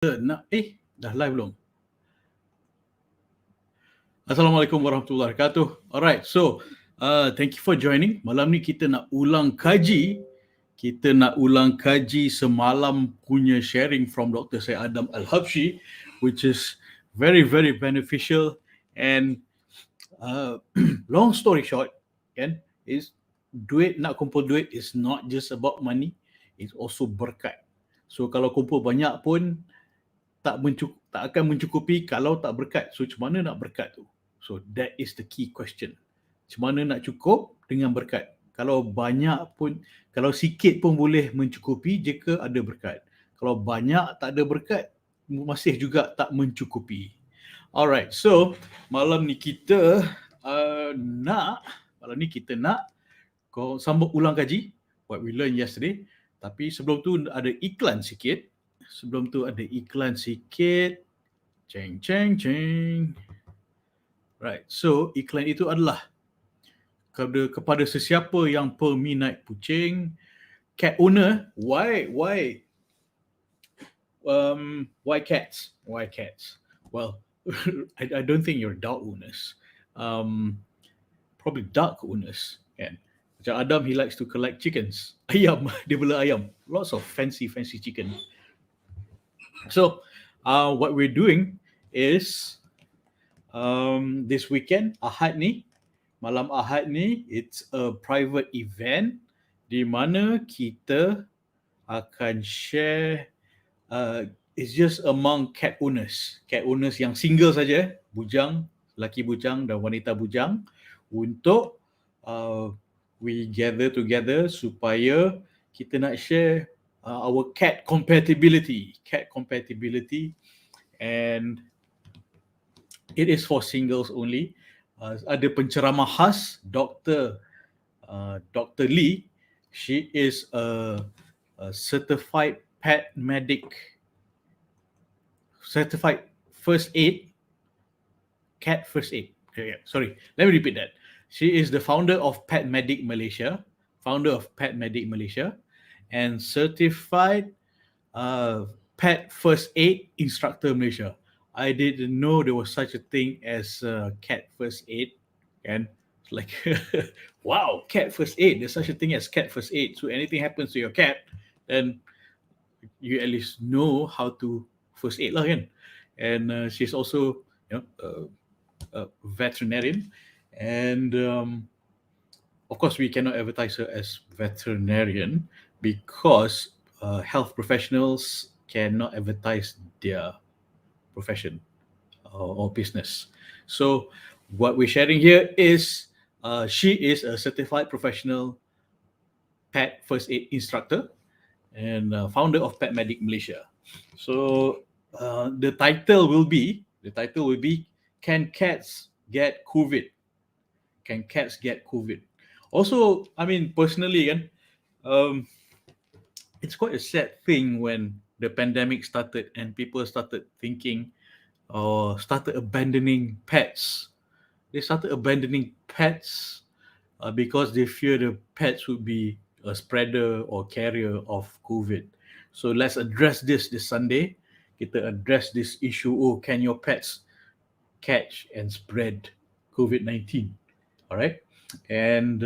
Dah live belum? Assalamualaikum warahmatullahi wabarakatuh. Alright, so thank you for joining. Malam ni kita nak ulang kaji. Kita nak ulang kaji semalam punya sharing from Dr. Syed Alhabshi, which is very, very beneficial. And long story short, kan, is nak kumpul duit is not just about money, it's also berkat. So kalau kumpul banyak pun tak akan mencukupi kalau tak berkat. So macam mana nak berkat tu? So that is the key question. Macam mana nak cukup dengan berkat? Kalau banyak pun, kalau sikit pun boleh mencukupi jika ada berkat. Kalau banyak tak ada berkat, masih juga tak mencukupi. Alright, so malam ni kita nak sambung ulang kaji what we learned yesterday. Tapi sebelum tu ada iklan sikit. Ceng. Right, so iklan itu adalah kepada sesiapa yang peminat kucing, cat owner. Why cats? Well, I don't think you're dog owners. Probably duck owners, kan? Macam Adam, he likes to collect chickens. Ayam, dia bela ayam. Lots of fancy chicken. So, what we're doing is this weekend, malam Ahad ni, it's a private event di mana kita akan share, it's just among cat owners yang single saja, bujang, lelaki bujang dan wanita bujang, untuk we gather together supaya kita nak share our cat compatibility, and it is for singles only. Ada penceramah khas, Dr. Lee. She is a certified pet medic, certified first aid, cat first aid. Sorry, let me repeat that. She is the founder of Pet Medic Malaysia, and certified pet first aid instructor Malaysia. I didn't know there was such a thing as cat first aid, and it's like, wow, cat first aid. There's such a thing as cat first aid. So anything happens to your cat, then you at least know how to first aid lah, kan? And she's also, a veterinarian, and of course we cannot advertise her as veterinarian because health professionals cannot advertise their profession or business. So what we're sharing here is she is a certified professional pet first aid instructor and founder of Pet Medic Malaysia. So the title will be Can Cats Get COVID? Can cats get COVID? Also, I mean, personally, it's quite a sad thing when the pandemic started and people started thinking or started abandoning pets. They started abandoning pets because they fear the pets would be a spreader or carrier of COVID. So let's address this Sunday. Kita address this issue. Oh, can your pets catch and spread COVID-19? Alright. And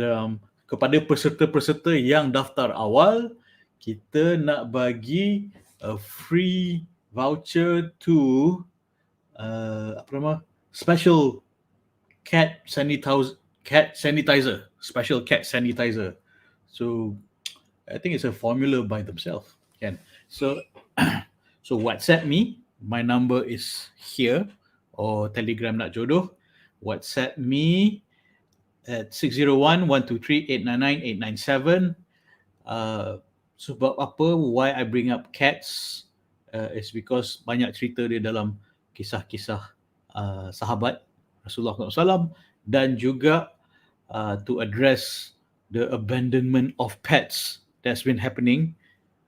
kepada peserta-peserta yang daftar awal, kita nak bagi a free voucher to special cat sanitizer. So I think it's a formula by themselves. So WhatsApp me. My number is here, or Telegram nak jodoh. WhatsApp me at 601-123-899-897. Sebab apa, why I bring up cats is because banyak cerita di dalam kisah-kisah sahabat Rasulullah SAW, dan juga to address the abandonment of pets that's been happening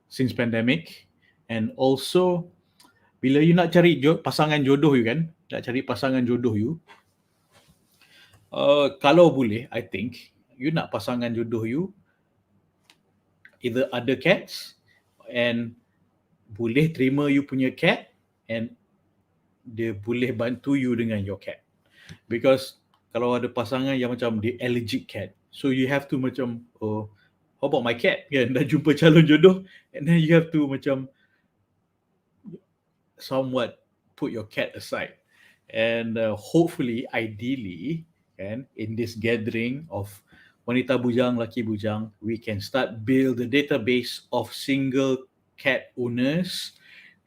since pandemic. And also, bila you nak cari pasangan jodoh you, kalau boleh, I think you nak pasangan jodoh you either ada cats and boleh terima you punya cat, and dia boleh bantu you dengan your cat. Because kalau ada pasangan yang macam dia allergic cat, so you have to macam, oh, how about my cat, kan? Dah jumpa calon jodoh, and then you have to macam somewhat put your cat aside. And hopefully, ideally, kan, in this gathering of wanita bujang, laki bujang, we can start build the database of single cat owners,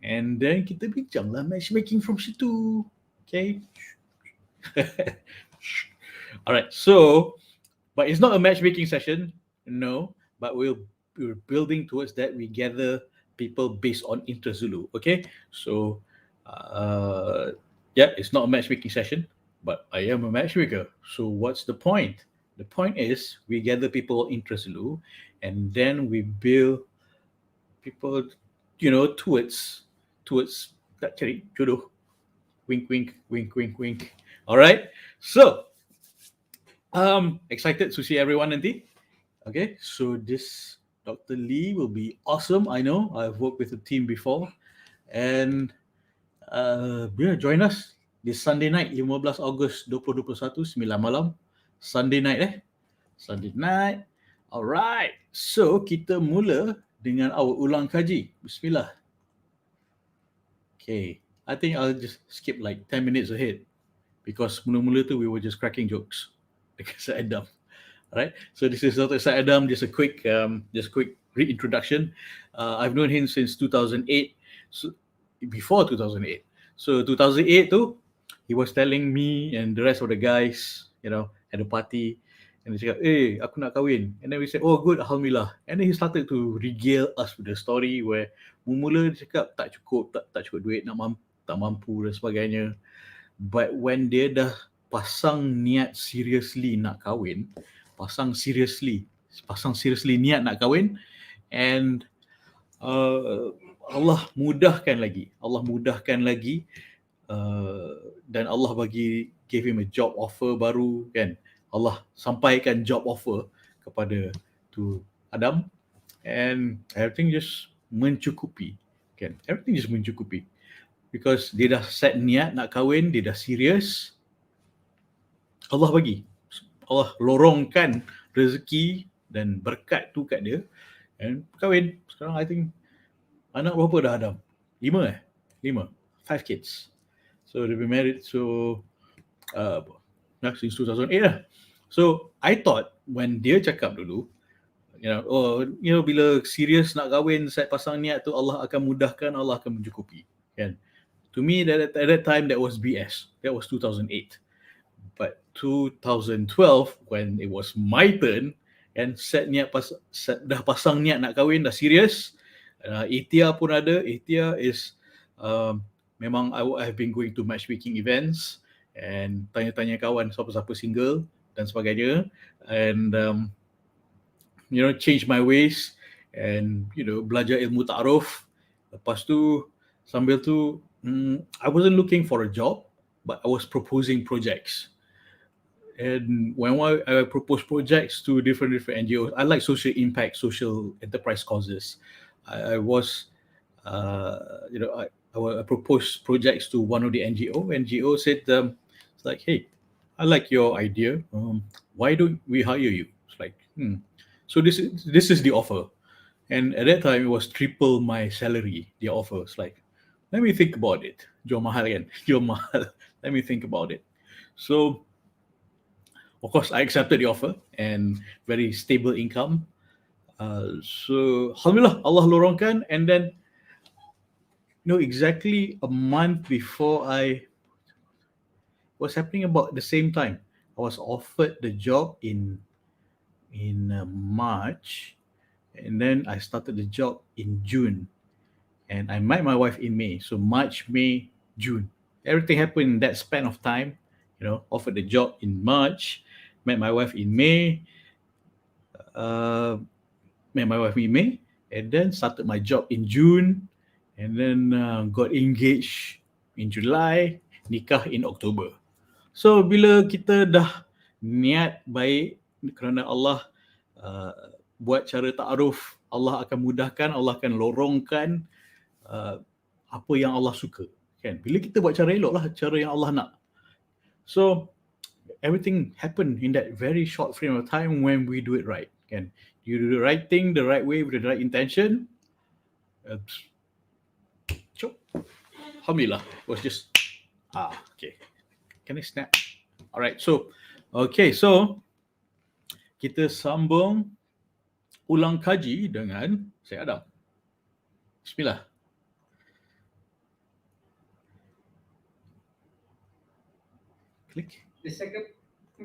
and then kita bincang lah matchmaking from situ. Okay. All right. So, but it's not a matchmaking session, no. But we're building towards that. We gather people based on interest dulu. Okay. So, yeah, it's not a matchmaking session, but I am a matchmaker. So what's the point? The point is we gather people interest dulu, and then we build people, towards that cari jodoh. Wink, wink, wink, wink, wink. All right. So, excited to see everyone nanti. Okay. So this Dr. Lee will be awesome. I know I've worked with the team before, and yeah, join us this Sunday night, 15 Ogos 2021, 9 malam. Sunday night. Sunday night. Alright. So, kita mula dengan our Ulangkaji. Bismillah. Okay. I think I'll just skip like 10 minutes ahead, because mula-mula tu we were just cracking jokes dekat Syed Adam. Alright. So this is Dr. Syed Adam. Just a quick reintroduction. I've known him since 2008. So, before 2008. So 2008 tu, he was telling me and the rest of the guys, at the party, and dia cakap, aku nak kahwin. And then we said, oh good, Alhamdulillah. And then he started to regale us with the story where mula dia cakap tak cukup duit, tak mampu dan sebagainya. But when dia dah pasang niat seriously nak kahwin, pasang seriously niat nak kahwin, and Allah mudahkan lagi, dan Allah gave him a job offer baru, kan. Allah sampaikan job offer kepada tu Adam, and everything just mencukupi, kan. Everything just mencukupi, because dia dah set niat nak kahwin, dia dah serius. Allah lorongkan rezeki dan berkat tu kat dia, and kahwin. Sekarang I think anak berapa dah Adam? 5 kids. So they've been married since 2008 lah. So I thought when dia cakap dulu, bila serius nak kahwin, set pasang niat tu, Allah akan mudahkan, Allah akan mencukupi, kan. To me, at that time, that was BS. That was 2008. But 2012, when it was my turn, and dah pasang niat nak kahwin, dah serius. Itia pun ada. Itia is memang I've been going to matchmaking events and tanya-tanya kawan siapa-siapa single dan sebagainya, and change my ways, and belajar ilmu ta'aruf. Lepas tu, sambil tu, I wasn't looking for a job, but I was proposing projects. And when I propose projects to different NGOs, I like social impact, social enterprise causes. I proposed projects to one of the NGO. NGO said, it's like, hey, I like your idea. Why don't we hire you? It's like, So this is the offer. And at that time, it was triple my salary, the offer. It's like, let me think about it. Jual mahal kan? Jual mahal. Let me think about it. So, of course, I accepted the offer, and very stable income. So, Alhamdulillah, Allah lorongkan. And then, exactly a month before was happening about the same time. I was offered the job in March, and then I started the job in June, and I met my wife in May. So March, May, June, everything happened in that span of time. Offered the job in March, met my wife in May, and then started my job in June, and then got engaged in July, nikah in October. So bila kita dah niat baik kerana Allah, buat cara ta'aruf, Allah akan mudahkan, Allah akan lorongkan apa yang Allah suka. kan. Bila kita buat cara elok lah, cara yang Allah nak. So everything happen in that very short frame of time when we do it right, kan. You do the right thing the right way with the right intention. Alhamdulillah, it was just okay. Can I snap? Alright, so kita sambung Ulangkaji dengan Syed Adam. Bismillah. Click. The second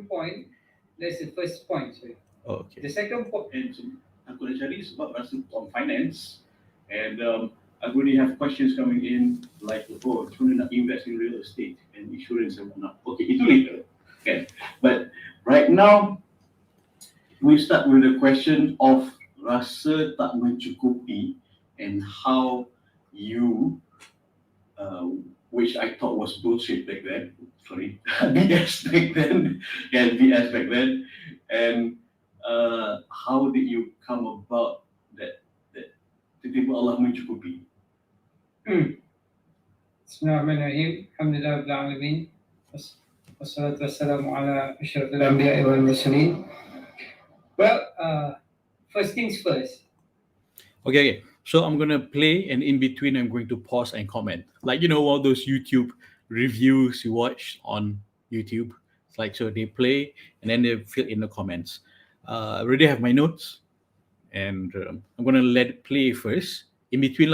point, that's the first point. Sorry. Oh, okay. The second point. And aku nak cari sebab rasa on finance, and I'm going to have questions coming in like, oh, macam mana nak invest in real estate and insurance and whatnot. Okay, itu later. Okay, but right now we start with the question of rasa tak mencukupi and how you, which I thought was bullshit back then. Sorry, BS back then, BS back then, and how did you come about that tiba-tiba Allah mencukupi? Bismillahirrahmanirrahim. Alhamdulillah rabbil alamin. Wassalatu wassalamu ala asyrafil anbiya'i wal mursalin. Well, first things first. Okay. So I'm gonna play, and in between I'm going to pause and comment. Like, you know, all those YouTube reviews you watch on YouTube. It's like, so they play and then they fill in the comments. I already have my notes, and I'm gonna let it play first. In between,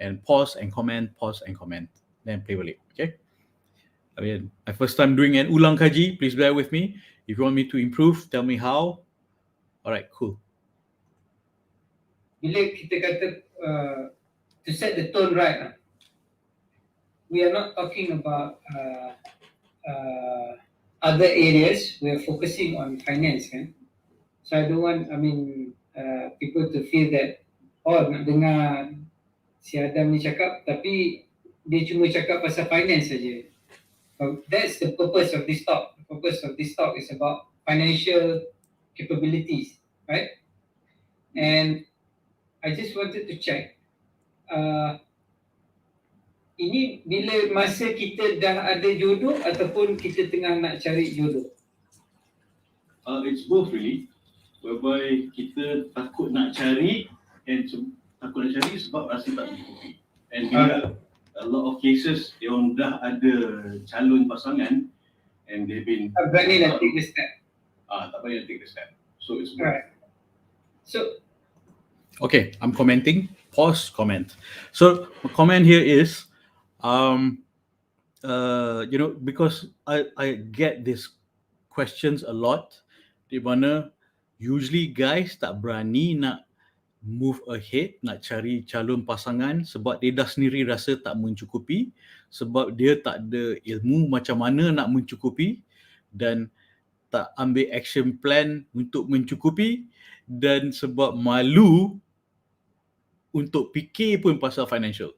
and pause and comment, then play balik. Okay. I mean, my first time doing an Ulangkaji. Please bear with me. If you want me to improve, tell me how. Alright, cool. Bila kita kata to set the tone right, we are not talking about other areas. We are focusing on finance, kan? So I don't want, people to feel that, nak dengar si Adam ni cakap, tapi dia cuma cakap pasal finance saja. That's the purpose of this talk. The purpose of this talk is about financial capabilities, right? And I just wanted to check, ini bila masa kita dah ada jodoh ataupun kita tengah nak cari jodoh? It's both really, whereby kita takut nak cari and takut nak cari sebab rasa tak mencukupi. And bila a lot of cases, dia orang dah ada calon pasangan and they've been tak berani nak take the step. Tak berani nak take the step. So it's both. Right. So Okay, I'm commenting. Pause, comment. So my comment here is, because I get these questions a lot, di mana usually guys tak berani nak move ahead, nak cari calon pasangan sebab dia dah sendiri rasa tak mencukupi, sebab dia tak ada ilmu macam mana nak mencukupi, dan tak ambil action plan untuk mencukupi, dan sebab malu untuk fikir pun pasal financial.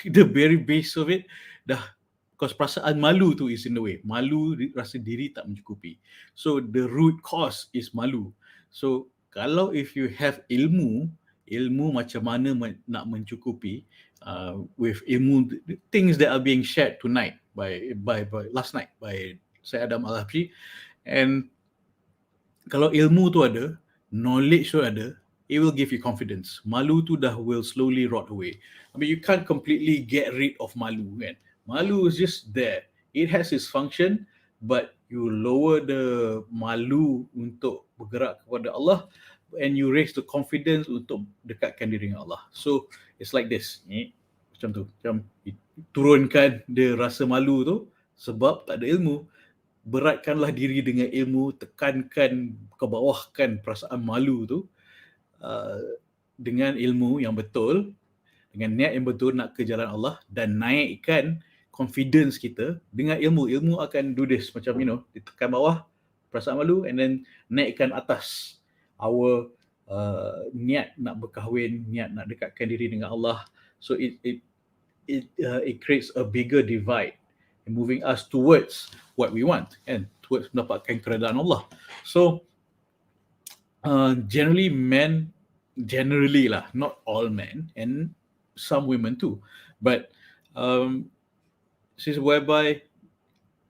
The very base of it dah, because perasaan malu tu is in the way. Malu, rasa diri tak mencukupi. So the root cause is malu. So kalau if you have ilmu macam mana nak mencukupi, with ilmu, things that are being shared tonight by last night by Syed Adam Alhabshi, and kalau ilmu tu ada, knowledge tu ada, it will give you confidence. Malu tu dah will slowly rot away. I mean, you can't completely get rid of malu, kan? Malu is just there. It has its function, but you lower the malu untuk bergerak kepada Allah, and you raise the confidence untuk dekatkan diri dengan Allah. So it's like this, macam tu, macam turunkan dia rasa malu tu sebab tak ada ilmu. Beratkanlah diri dengan ilmu, tekankan, kebawahkan perasaan malu tu dengan ilmu yang betul, dengan niat yang betul nak ke jalan Allah, dan naikkan confidence kita dengan ilmu. Ilmu akan do this, macam ditekan bawah perasaan malu, and then naikkan atas our niat nak berkahwin, niat nak dekatkan diri dengan Allah. So it creates a bigger divide and moving us towards what we want, and towards mendapatkan keredaan Allah. So generally lah, not all men and some women too, but This is whereby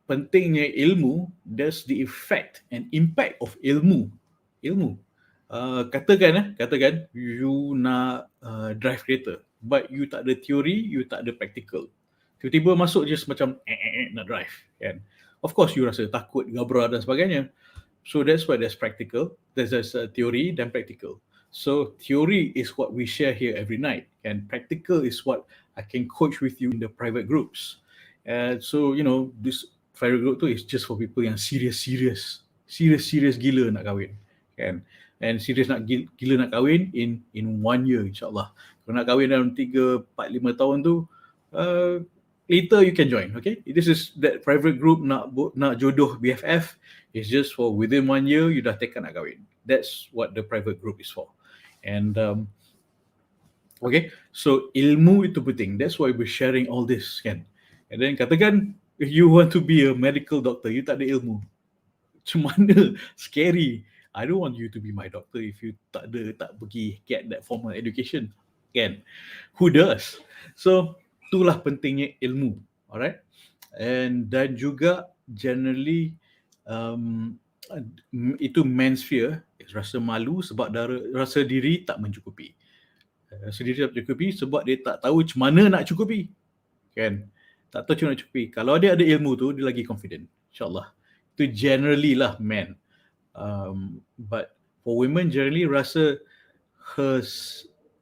pentingnya ilmu, that's the effect and impact of ilmu. Ilmu. Katakan you nak drive kereta, but you tak ada teori, you tak ada practical. Tiba-tiba masuk je macam nak drive, kan? Of course you rasa takut, gabra dan sebagainya. So that's why there's practical, there's theory dan practical. So theory is what we share here every night, and practical is what I can coach with you in the private groups. So this private group tu is just for people yang serious gila nak kahwin, kan? And serious nak gila nak kahwin in 1 year, insyaAllah. Kalau nak kahwin dalam 3, 4, 5 tahun tu, later you can join, okay? This is that private group nak jodoh BFF is just for within 1 year you dah tekad nak kahwin. That's what the private group is for. And okay, so ilmu itu penting. That's why we're sharing all this, kan? And then katakan if you want to be a medical doctor, you tak ada ilmu. Macam mana? Scary. I don't want you to be my doctor if you tak pergi get that formal education, kan? Who does? So itulah pentingnya ilmu, alright? And dan juga generally itu man's fear, rasa malu sebab rasa diri tak mencukupi. Rasa diri tak mencukupi sebab dia tak tahu macam mana nak cukupi, kan? Tak tahu macam mana nak cukupi. Kalau dia ada ilmu tu, dia lagi confident, insyaAllah. Itu generally lah men. But for women generally rasa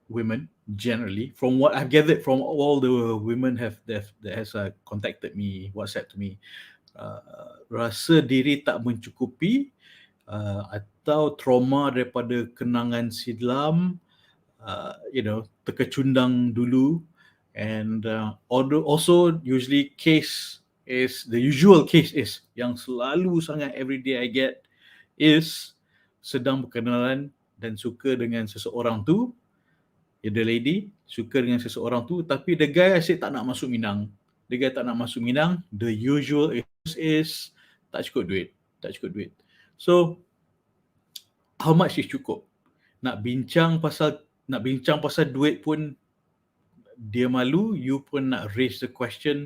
women generally, from what I've gathered from all the women that has contacted me, WhatsApp to me, rasa diri tak mencukupi atau trauma daripada kenangan silam, terkecundang dulu, and also usually the usual case is yang selalu sangat everyday I get is sedang berkenalan dan suka dengan seseorang tu, the lady suka dengan seseorang tu, tapi the guy asyik tak nak masuk Minang. The guy tak nak masuk Minang, the usual is tak cukup duit. So how much is cukup? Nak bincang pasal duit pun dia malu, you pun nak raise the question,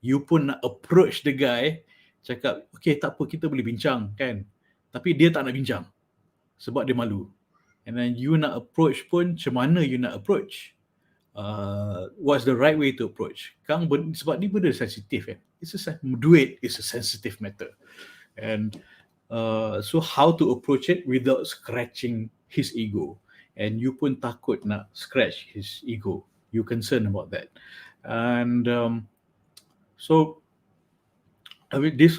you pun nak approach the guy, cakap, okay tak apa, kita boleh bincang, kan? Tapi dia tak nak bincang sebab dia malu. And then you nak approach pun, macam mana you nak approach? What's the right way to approach? Sebab ni benda sensitif, kan? Duit is a sensitive matter. And so how to approach it without scratching his ego? And you pun takut nak scratch his ego. You concerned about that. And so this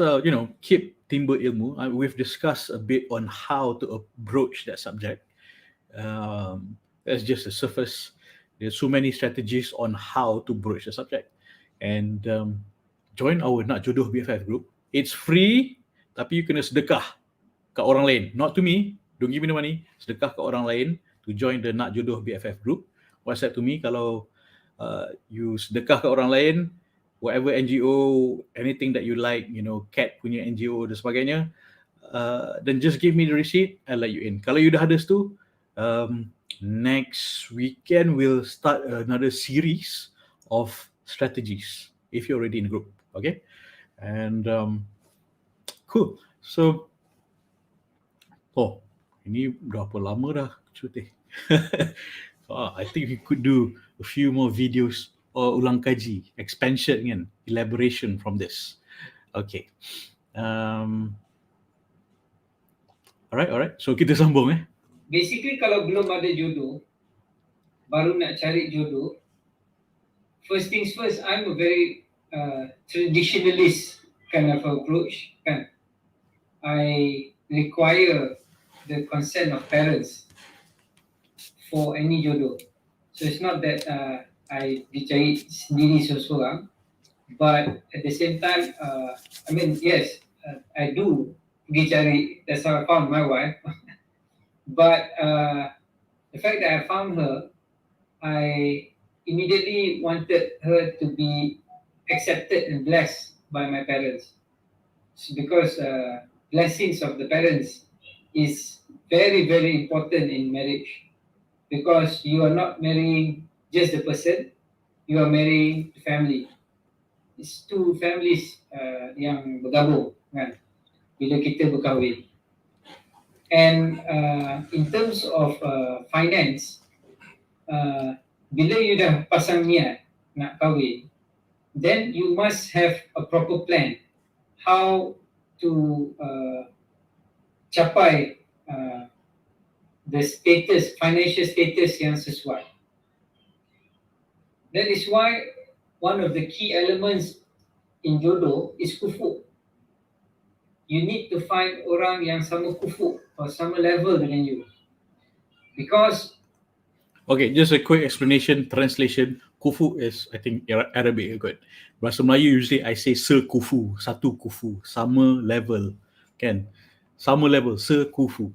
keep timba ilmu. We've discussed a bit on how to approach that subject. That's just the surface. There's so many strategies on how to broach the subject. And join our Nak Jodoh BFF group. It's free, tapi you kena sedekah kat orang lain. Not to me. Don't give me the money. Sedekah kat orang lain to join the Nak Jodoh BFF group. WhatsApp to me kalau you sedekah kat orang lain, whatever NGO, anything that you like, Cat punya NGO dan sebagainya, then just give me the receipt, I'll let you in. Kalau you dah ada tu, next weekend we'll start another series of strategies if you're already in the group, okay? And cool. So, ini berapa lama dah cuti? I think we could do a few more videos or Ulangkaji, expansion and elaboration from this. Okay. Alright. So kita sambung Basically kalau belum ada jodoh, baru nak cari jodoh, first things first, I'm a very traditionalist kind of approach, kan. I require the consent of parents for any jodoh. So it's not that I dicari sendiri seorang, but at the same time, yes, I do pergi cari. That's how I found my wife. But the fact that I found her, I immediately wanted her to be accepted and blessed by my parents. Because blessings of the parents is very, very important in marriage. Because you are not marrying just the person, you are marrying the family. it's two families yang bergabung kan bila kita berkahwin. And in terms of finance, bila you dah pasang niat nak kahwin, then you must have a proper plan how to capai the status, financial status yang sesuai. That is why one of the key elements in jodoh is kufu. You need to find orang yang sama kufu or sama level dengan you. Because Okay, just a quick explanation, translation. Kufu is, I think, Arabic good. Bahasa Melayu usually I say sekufu, satu kufu, sama level, kan? Sama level, sekufu.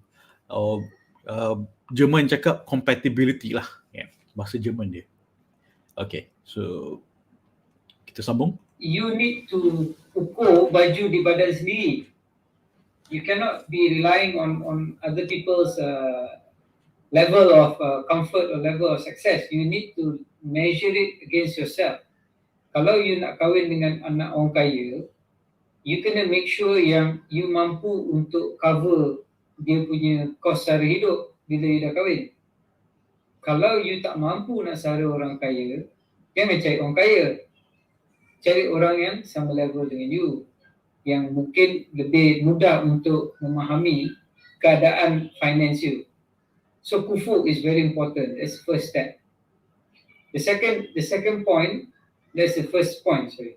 Jerman cakap compatibility lah, kan? Bahasa Jerman dia. Okay, so kita sambung. you need to ukur baju di badan sendiri. You cannot be relying on other people's level of comfort or level of success. You need to measure it against yourself. Kalau you nak kahwin dengan anak orang kaya, you kena make sure yang you mampu untuk cover dia punya kos sara hidup bila you dah kahwin. Kalau you tak mampu nak sara orang kaya, jangan cari orang kaya. Cari orang yang sama level dengan you, yang mungkin lebih mudah untuk memahami keadaan finance you. So kufu is very important. That's the first step. The second point, that's the first point, sorry.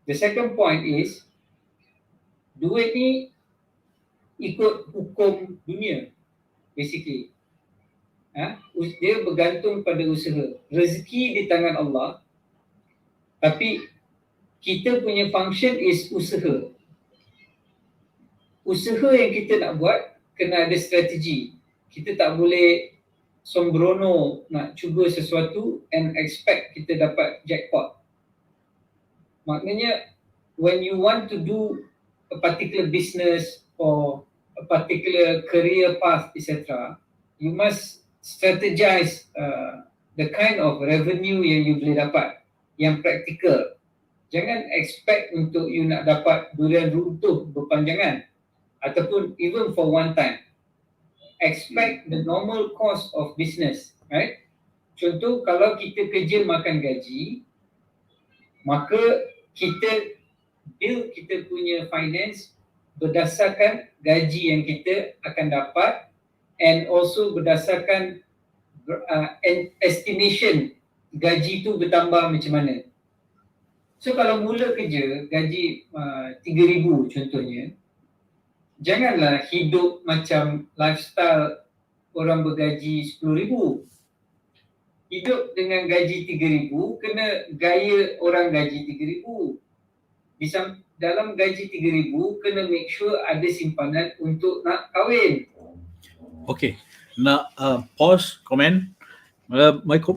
The second point is, duit ni ikut hukum dunia, basically. Dia bergantung pada usaha. Rezeki di tangan Allah, tapi kita punya function is usaha. Usaha yang kita nak buat kena ada strategi. Kita tak boleh sembrono nak cuba sesuatu and expect kita dapat jackpot. Maknanya when you want to do a particular business or a particular career path, etc., you must strategize the kind of revenue yang you boleh dapat, yang praktikal. Jangan expect untuk you nak dapat durian runtuh berpanjangan ataupun even for one time. Expect the normal cost of business, right? Contoh, kalau kita kerja makan gaji, maka kita build kita punya finance berdasarkan gaji yang kita akan dapat and also berdasarkan estimation gaji tu bertambah macam mana. So kalau mula kerja gaji 3,000 contohnya, janganlah hidup macam lifestyle orang bergaji 10,000. Hidup dengan gaji 3,000, kena gaya orang gaji 3,000. Dalam gaji 3,000, kena make sure ada simpanan untuk nak kahwin. Okay, nak pause comment.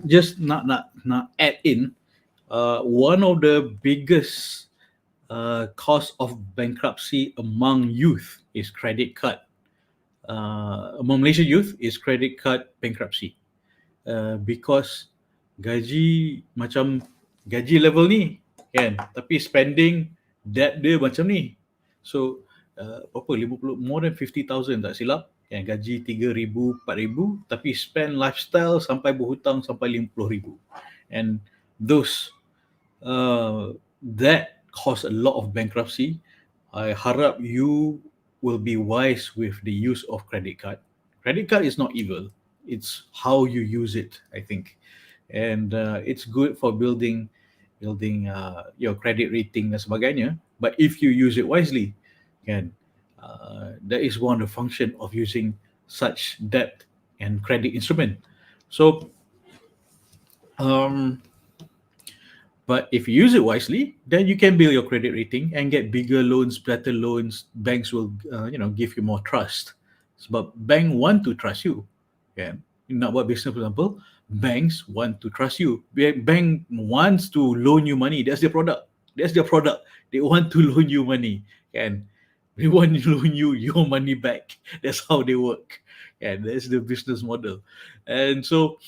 Just nak add in, one of the biggest cause of bankruptcy among youth is credit card. Among Malaysian youth is credit card bankruptcy. Because gaji macam gaji level ni kan, tapi spending debt dia macam ni. So berapa, 50, more than 50,000 tak silap kan, gaji 3,000, 4,000, tapi spend lifestyle sampai berhutang sampai 50,000. And those that cause a lot of bankruptcy. I harap you will be wise with the use of credit card. Credit card is not evil. It's how you use it, I think. And it's good for building your credit rating dan sebagainya. But if you use it wisely, kan, that is one of the function of using such debt and credit instrument. So, but if you use it wisely, then you can build your credit rating and get bigger loans, better loans. Banks will, give you more trust. Sebab bank want to trust you. Yeah. Nak buat business, for example, banks want to trust you. Bank wants to loan you money. That's their product. They want to loan you money. Kan? They want to loan you your money back. That's how they work. And that's the business model. And so,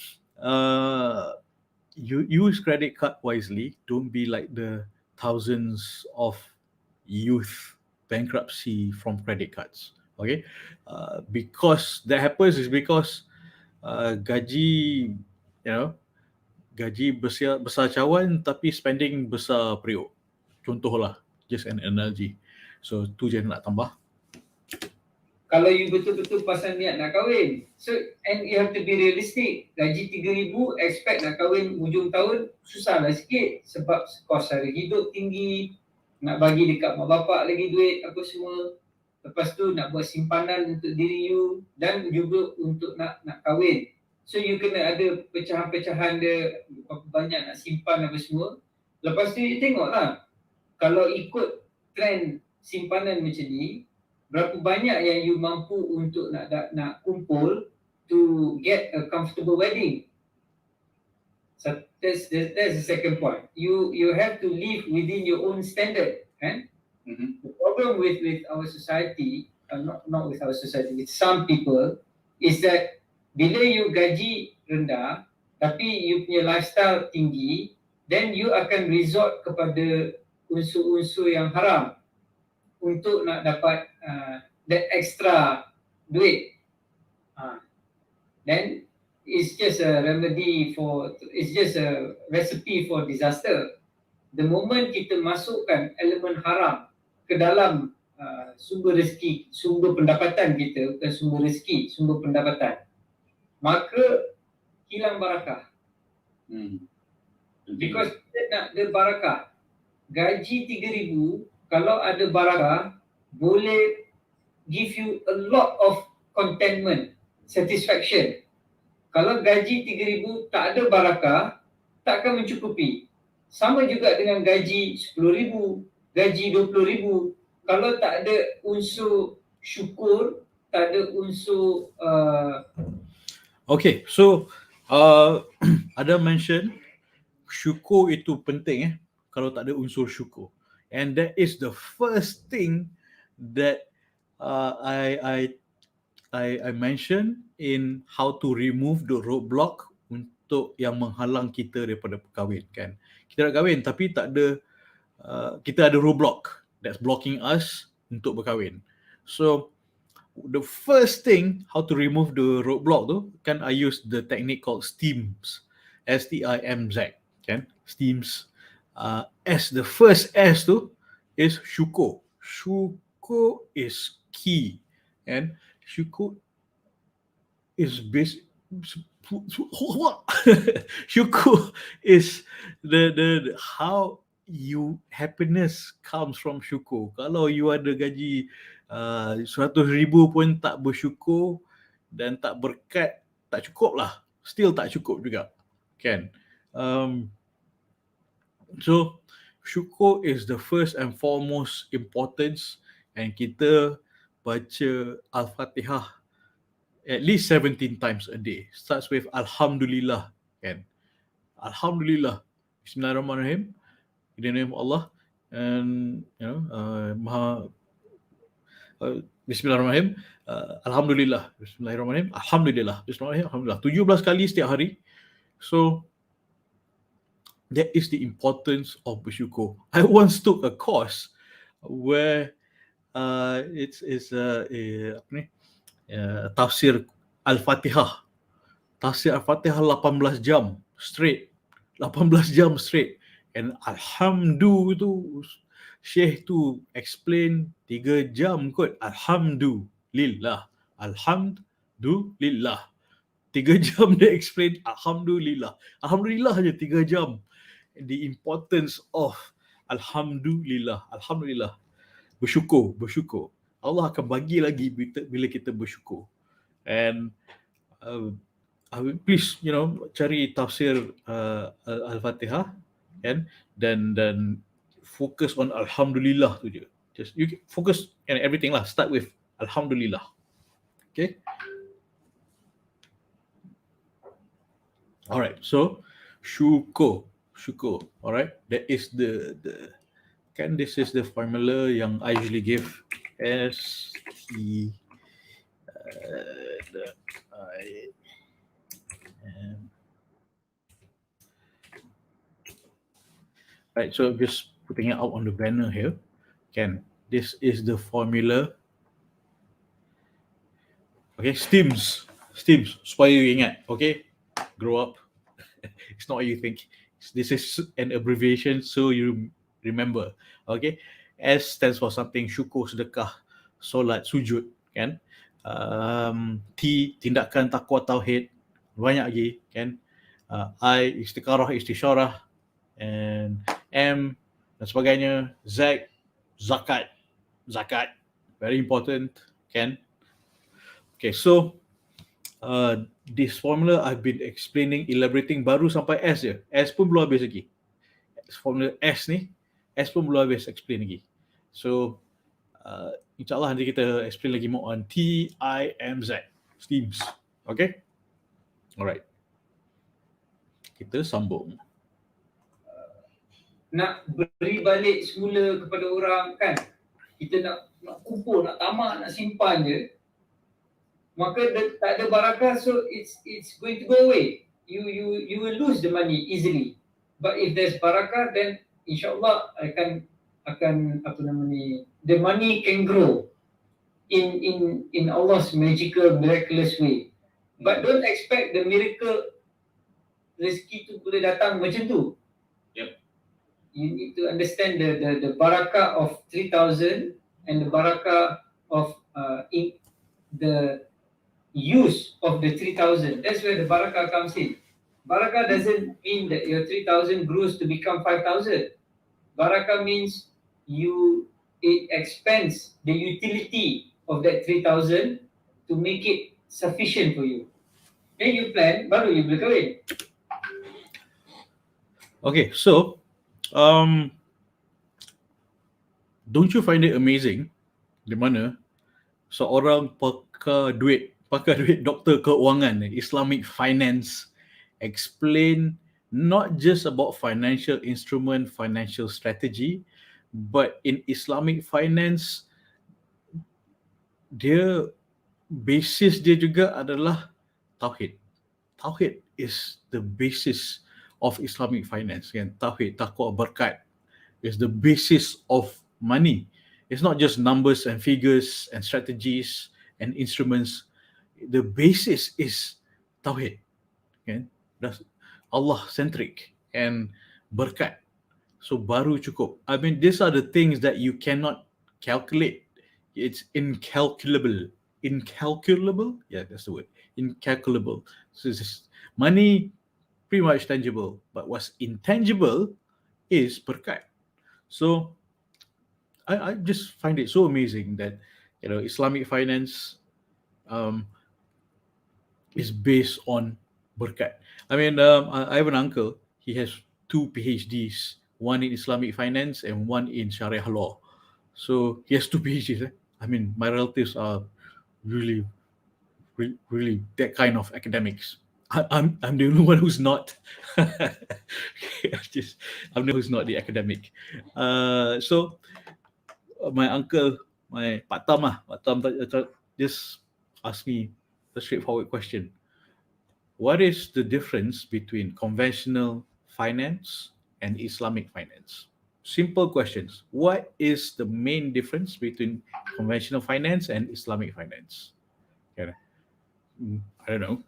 you use credit card wisely. Don't be like the thousands of youth bankruptcy from credit cards. Okay, because that happens is because gaji, gaji besar cawan tapi spending besar periuk. Contohlah, just an analogy. So tu je nak tambah. Kalau you betul-betul pasal niat nak kahwin, so and you have to be realistic. Gaji 3,000 expect nak kahwin hujung tahun susahlah sikit sebab kos harga hidup tinggi, nak bagi dekat mak bapak lagi duit apa semua. Lepas tu nak buat simpanan untuk diri you dan juga untuk nak kahwin. So you kena ada pecahan-pecahan dia, berapa banyak nak simpan apa semua. Lepas tu you tengoklah, kalau ikut trend simpanan macam ni, berapa banyak yang you mampu untuk nak kumpul to get a comfortable wedding. So that's the second point. You have to live within your own standard, kan? Mhm. The problem with our society, not with our society, with some people, is that bila you gaji rendah tapi you punya lifestyle tinggi, then you akan resort kepada unsur-unsur yang haram untuk nak dapat that extra duit. Then it's just a recipe for disaster. The moment kita masukkan elemen haram ke dalam sumber rezeki, sumber pendapatan kita, bukan sumber rezeki, sumber pendapatan, maka hilang barakah. Because kita nak ada barakah. Gaji 3,000, kalau ada barakah, boleh give you a lot of contentment, satisfaction. Kalau gaji 3,000 tak ada barakah, tak akan mencukupi. Sama juga dengan gaji 10,000, gaji 20,000. Kalau tak ada unsur syukur, tak ada unsur Okay, so ada mention syukur itu penting kalau tak ada unsur syukur. And that is the first thing that I mention in how to remove the roadblock untuk yang menghalang kita daripada berkahwin, kan. Kita nak kahwin tapi tak ada kita ada roadblock that's blocking us untuk berkahwin. So the first thing how to remove the roadblock tu kan, I use the technique called STIMS, STIMZ, kan, STIMS. The first S tu is syukur. Syukur is key, and syukur is syukur is the how you happiness comes from syukur. Kalau you ada gaji 100,000 pun tak bersyukur dan tak berkat, tak cukup lah, still tak cukup juga, kan. So syukur is the first and foremost importance, and kita baca Al-Fatihah at least 17 times a day. Starts with Alhamdulillah, kan. Alhamdulillah, Bismillahirrahmanirrahim, in the name of Allah, and Bismillahirrahmanirrahim, Alhamdulillah, Bismillahirrahmanirrahim, Alhamdulillah, Bismillahirrahmanirrahim, Alhamdulillah, 17 kali setiap hari. So that is the importance of bersyukur. I once took a course where it's tafsir Al-Fatihah. Tafsir Al-Fatihah 18 jam straight. 18 jam straight. And Alhamdulillah tu, Syekh tu explain 3 jam kot. Alhamdulillah. Alhamdulillah. 3 jam dia explain Alhamdulillah. Alhamdulillah je 3 jam. The importance of Alhamdulillah. Alhamdulillah. Bersyukur. Allah akan bagi lagi bila kita bersyukur. And please, cari tafsir Al-Fatihah, kan, dan fokus on Alhamdulillah tu je. Just you focus on everything lah. Start with Alhamdulillah. Okay. Alright. So syukur. Alright. That is the this is the formula yang I usually give as right, so just putting it out on the banner here. This is the formula. Okay, steams, supaya you ingat. Okay, grow up. It's not what you think. This is an abbreviation, so you remember. Okay, S stands for something, syukur, sedekah, solat, sujud, kan? T, tindakan takwa tauhid, banyak lagi, kan? I, istiqarah, istisyarah, and M dan sebagainya. Z, zakat, very important, kan? Okay, so this formula I've been explaining, elaborating, baru sampai S je. S pun belum habis lagi. Formula S ni, S pun belum habis explain lagi. So, insyaAllah nanti kita explain lagi more on T, I, M, Z. Steams. Okay? Alright. Kita sambung. Nak beri balik semula kepada orang kan, kita nak kumpul, nak tamak, nak simpan je, maka tak ada barakah, so it's going to go away. You will lose the money easily. But if there's barakah, then insyaAllah akan apa nama ni, the money can grow in Allah's magical, miraculous way. But don't expect the miracle rezeki tu boleh datang macam tu. Yep. You need to understand the barakah of 3,000 and the barakah of the use of the 3,000. That's where the barakah comes in. Barakah doesn't mean that your 3,000 grows to become 5,000. Barakah means it expands the utility of that 3,000 to make it sufficient for you. Then you plan, baru you boleh kahwin. Okay, so don't you find it amazing di mana seorang pakar duit doktor keuangan, Islamic finance, explain not just about financial instrument, financial strategy, but in Islamic finance, basis dia juga adalah tauhid. Tauhid is the basis of Islamic finance, kan? Tauhid, takwa, berkat is the basis of money. It's not just numbers and figures and strategies and instruments. The basis is tauhid, kan? That's Allah centric and berkat. So baru cukup. I mean, these are the things that you cannot calculate. It's incalculable. Yeah, that's the word. Incalculable. So money, pretty much tangible, but what's intangible is berkat. So I just find it so amazing that Islamic finance is based on berkat. I mean, I have an uncle. He has 2 PhDs, one in Islamic finance and one in Sharia law. So he has 2 PhDs. I mean, my relatives are really that kind of academics. I'm the only one who's not. I'm the one who's not the academic. So my uncle, my Pak Tam just asked me a straightforward question. What is the difference between conventional finance and Islamic finance? Simple questions. What is the main difference between conventional finance and Islamic finance? I don't know.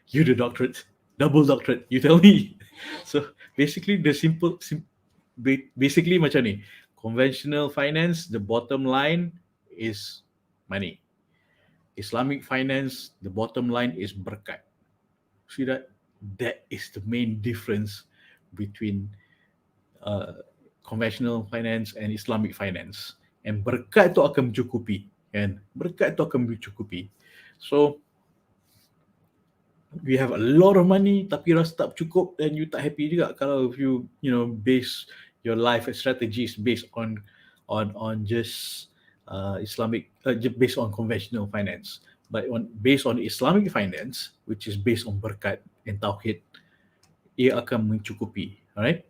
You the doctorate, double doctorate, you tell me. So basically basically macam ni. Conventional finance, the bottom line is money. Islamic finance, the bottom line is berkat. See that? That is the main difference between conventional finance and Islamic finance. And berkat tu akan mencukupi, kan? Berkat tu akan mencukupi. So we have a lot of money tapi rasa tak cukup, then you tak happy juga kalau you base your life strategies based on just Islamic based on conventional finance. But based on Islamic finance, which is based on berkat and tauhid, ia akan mencukupi, alright?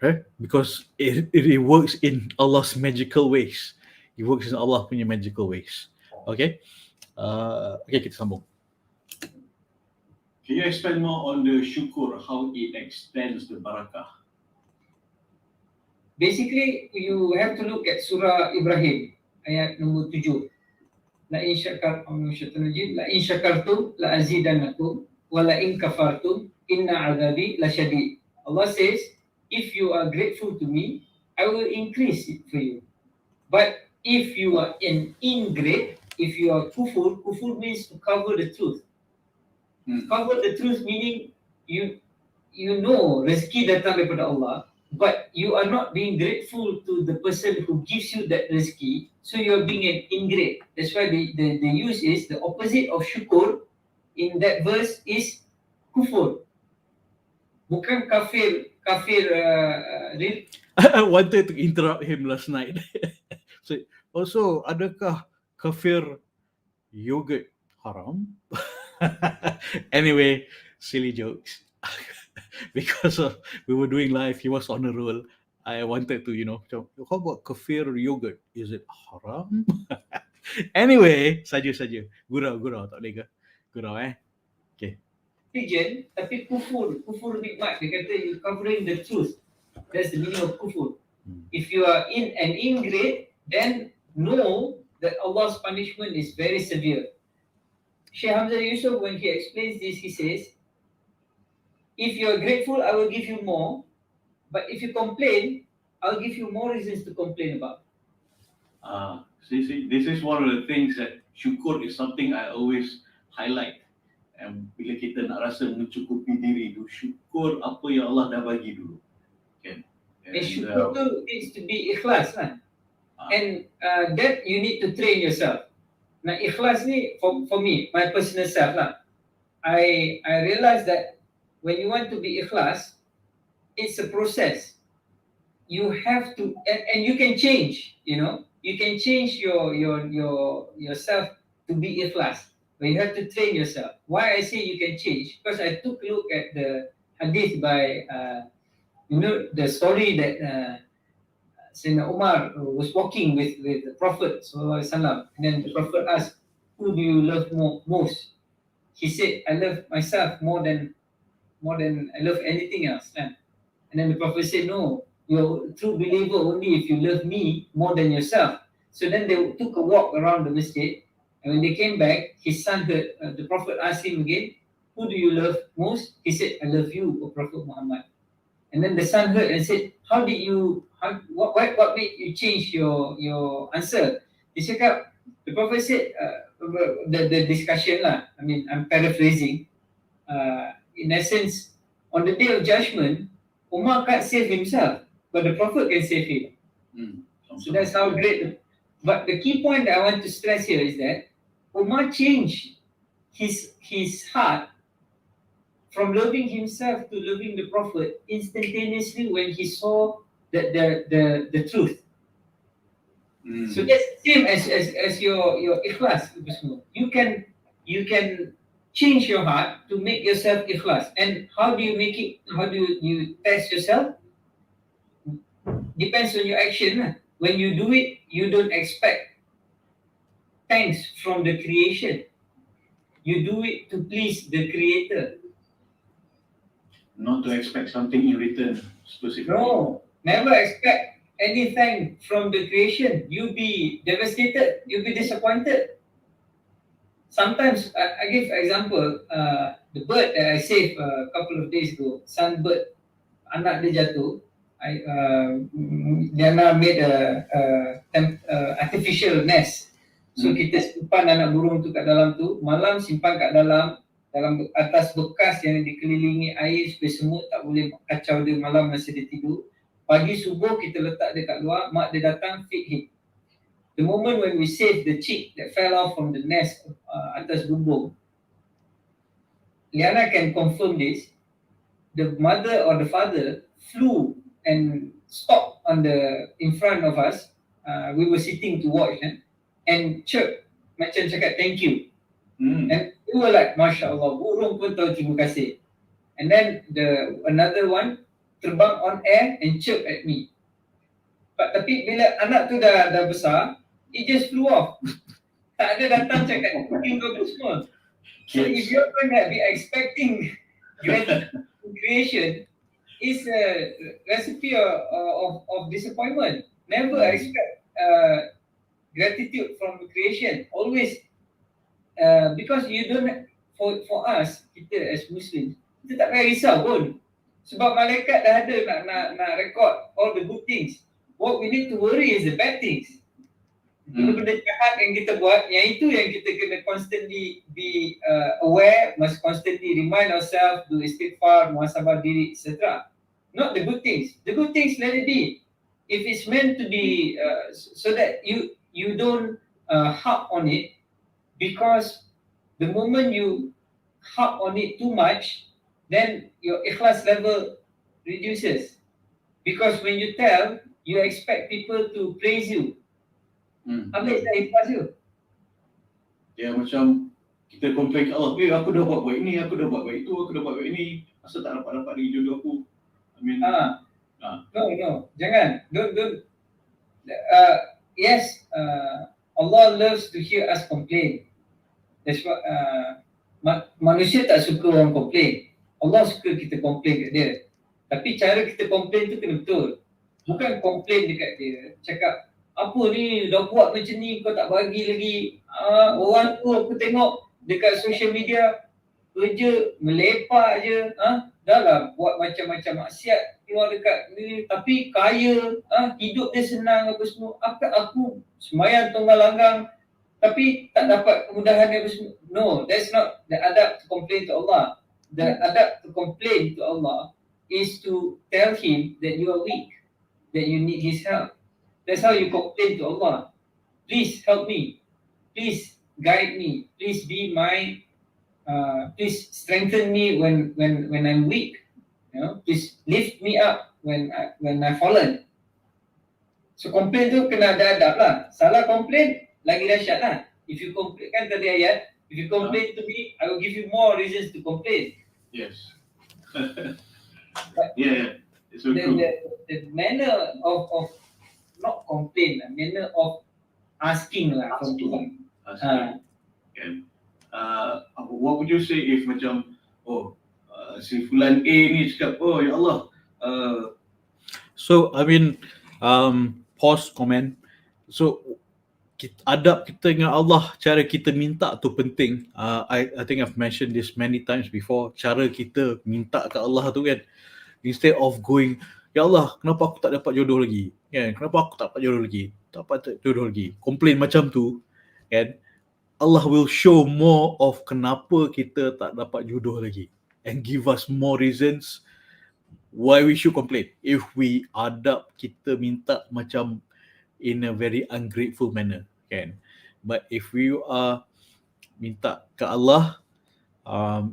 Right? Because it works in Allah's magical ways. It works in Allah punya magical ways. Okay? Okay, kita sambung. Can you expand more on the syukur, how it extends the barakah? Basically, you have to look at Surah Ibrahim, ayat nombor 7. La in syakartum la azidannakum wa la in kafartum inna azabi lasyadid. Allah says, if you are grateful to me, I will increase it for you. But if you are an ingrate, if you are kufur means to cover the truth. Cover the truth meaning you know rezeki datang daripada Allah, but you are not being grateful to the person who gives you that rezeki, so you are being an ingrate. That's why the use is the opposite of syukur in that verse is kufur. Bukan kafir I wanted to interrupt him last night. So, also, adakah kafir yogurt haram? Anyway, silly jokes. Because we were doing live, he was on a roll. I wanted to, how about kafir yogurt? Is it haram? Anyway, saja. Gurau, tak boleh ke? Gurau, Okay. religion, tapi kufur nikmat. Dia kata you covering the truth. That's the meaning of kufur. If you are in an ingrate, then know that Allah's punishment is very severe. Syekh Hamzah Yusuf, when he explains this, he says, if you are grateful, I will give you more. But if you complain, I'll give you more reasons to complain about. See, this is one of the things that syukur is something I always highlight. Bila kita nak rasa mencukupi diri tu, syukur apa yang Allah dah bagi dulu. Kan? And syukur tu needs to be ikhlas lah. And that you need to train yourself. Now ikhlas ni for me, my personal self lah. I realize that when you want to be ikhlas, it's a process. You have to, and you can change. You can change yourself to be ikhlas. But you have to train yourself. Why I say you can change? Because I took a look at the hadith by, the story that Sayyidina Umar was walking with the Prophet ﷺ, and then the Prophet asked, who do you love most? He said, I love myself more than I love anything else. And then the Prophet said, no, you're a true believer only if you love me more than yourself. So then they took a walk around the masjid, and when they came back, his son heard, the Prophet asked him again, who do you love most? He said, I love you, O Prophet Muhammad. And then the son heard and said, what made you change your answer? He said, the Prophet said, the discussion lah, I'm paraphrasing. In essence, on the day of judgment, Umar can't save himself, but the Prophet can save him. So that's how great. But the key point that I want to stress here is that Umar changed his heart from loving himself to loving the Prophet instantaneously when he saw the truth. So that's the same as your ikhlas. You can change your heart to make yourself ikhlas. And how do you make it? How do you test yourself? Depends on your action. When you do it, you don't expect thanks from the creation. You do it to please the Creator. Not to expect something in return specifically. No, never expect anything from the creation. You'll be devastated. You'll be disappointed. Sometimes, I give example, the bird that I saved a couple of days ago, sunbird, anak dia jatuh. Diana made a artificial nest. So kita simpan anak burung tu kat dalam tu, malam simpan kat dalam atas bekas yang dikelilingi air supaya semut tak boleh kacau dia malam masa dia tidur. Pagi subuh kita letak dia kat luar, mak dia datang feed him. The moment when we save the chick that fell off from the nest atas bumbung, Liana can confirm this. The mother or the father flew and stopped in front of us. We were sitting to watch and chirped, macam cakap thank you. And we were like, Masya Allah, burung pun tahu terima kasih. And then another one terbang on air and chirp at me. Tapi bila anak tu dah besar, it just flew off. Tak ada datang cakap thank you ke semua. So if you're going to be expecting creation, is a recipe of disappointment. Never expect gratitude from creation. Always because you don't, for us, kita as Muslims, kita tak payah risau pun. Sebab malaikat dah ada nak record all the good things. What we need to worry is the bad things. Benda-benda jahat yang kita buat, yang itu yang kita kena constantly be aware, must constantly remind ourselves, do istighfar, muhasabah diri, etc. Not the good things. The good things, let it be. If it's meant to be so that you don't harp on it, because the moment you harp on it too much, then your ikhlas level reduces. Because when you tell, you expect people to praise you. Habis dah ikhlas you. Ya, macam kita complain ke Allah, aku dah buat baik ni, aku dah buat baik tu, aku dah buat baik ni, asal tak dapat lagi jodoh aku. I mean, No, jangan. Don't. Yes, Allah loves to hear us complain. That's what manusia tak suka orang complain. Allah suka kita complain kat dia. Tapi cara kita complain tu kena betul. Bukan complain dekat dia, cakap apa ni dah buat macam ni kau tak bagi lagi. Orang tu aku tengok dekat social media kerja melepak je. Dah lah buat macam-macam maksiat keluar dekat ni, tapi kaya, hidup dia senang apa semua. Aku sembahyang tunggal langgang tapi tak dapat kemudahan apa semua. No, that's not the adab to complain to Allah. The adab to complain to Allah is to tell him that you are weak, that you need his help. That's how you complain to Allah. Please help me. Please guide me. Please be my please strengthen me when I'm weak. Please lift me up when I've fallen. So complain tu kena ada adab lah. Salah complain lagi dahsyat lah. If you complain, kan tadi ayat, if you complain to me, I will give you more reasons to complain. Yes. Yeah. It's so true. The manner of not complain, manner of asking lah from Tuhan. What would you say if macam si Fulan A ni cakap, ya Allah. So I mean, pause comment. So adab kita dengan Allah, cara kita minta tu penting. I think I've mentioned this many times before. Cara kita minta ke Allah tu kan, instead of going, ya Allah, kenapa aku tak dapat jodoh lagi? Kan? Kenapa aku tak dapat jodoh lagi? Tak dapat jodoh lagi. Complain macam tu, kan? Allah will show more of kenapa kita tak dapat jodoh lagi and give us more reasons why we should complain if we adab kita minta macam in a very ungrateful manner, kan? But if we are minta ke Allah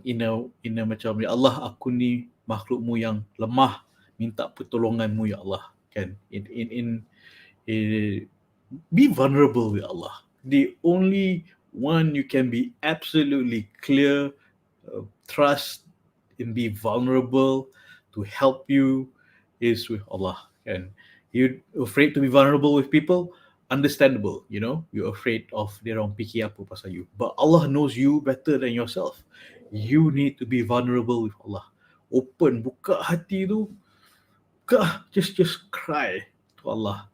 in a macam, ya Allah, aku ni makhlukmu yang lemah, minta pertolonganmu ya Allah, kan? In be vulnerable with Allah. The only one you can be absolutely clear, trust and be vulnerable to help you is with Allah, kan? You're afraid to be vulnerable with people, understandable, you're afraid of dia orang fikir apa pasal you, but Allah knows you better than yourself. You need to be vulnerable with Allah. Open, buka hati tu, just cry to Allah.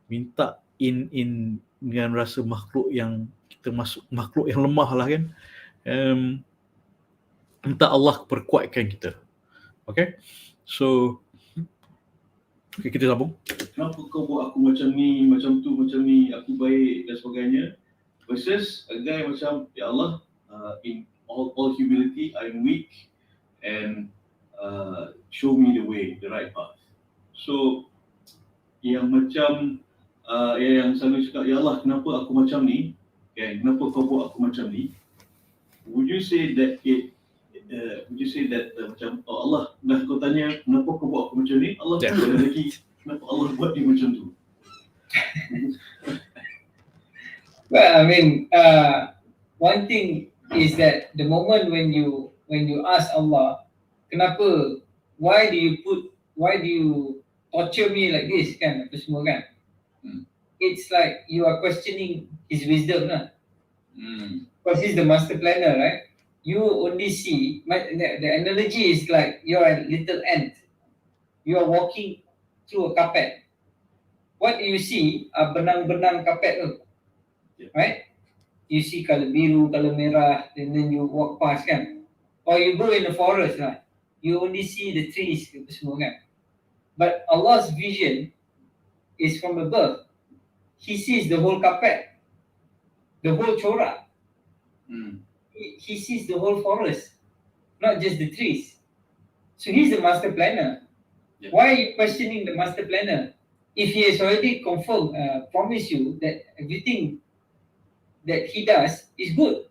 Minta in dengan rasa makhluk yang kita masuk, makhluk yang lemah lah, kan? Minta Allah perkuatkan kita. Okay? So okay, kita sambung. Kenapa kau buat aku macam ni, macam tu, macam ni, aku baik dan sebagainya, versus a guy macam, ya Allah, in all humility, I'm weak, and show me the way, the right path. So yang macam yang selalu cakap, ya Allah, kenapa aku macam ni, kenapa kau buat aku macam ni, would you say that macam, Allah, dah kau tanya kenapa kau buat aku macam ni, Allah pun ada lagi kenapa Allah buat dia macam tu. Well, I mean, one thing is that the moment when you ask Allah, kenapa, why do you torture me like this, kan, apa semua, kan? It's like you are questioning his wisdom lah. Because he's the master planner, right? You only see, the analogy is like you're a little ant. You are walking through a carpet. What you see are benang-benang carpet tu, right? You see color biru, color merah, and then you walk past kan. Or you go in the forest lah. You only see the trees apa semua kan. But Allah's vision is from above. He sees the whole carpet, the whole corak. He sees the whole forest, not just the trees. So he's the master planner. Yeah. Why are you questioning the master planner? If he has already confirmed, promised you that everything that he does is good.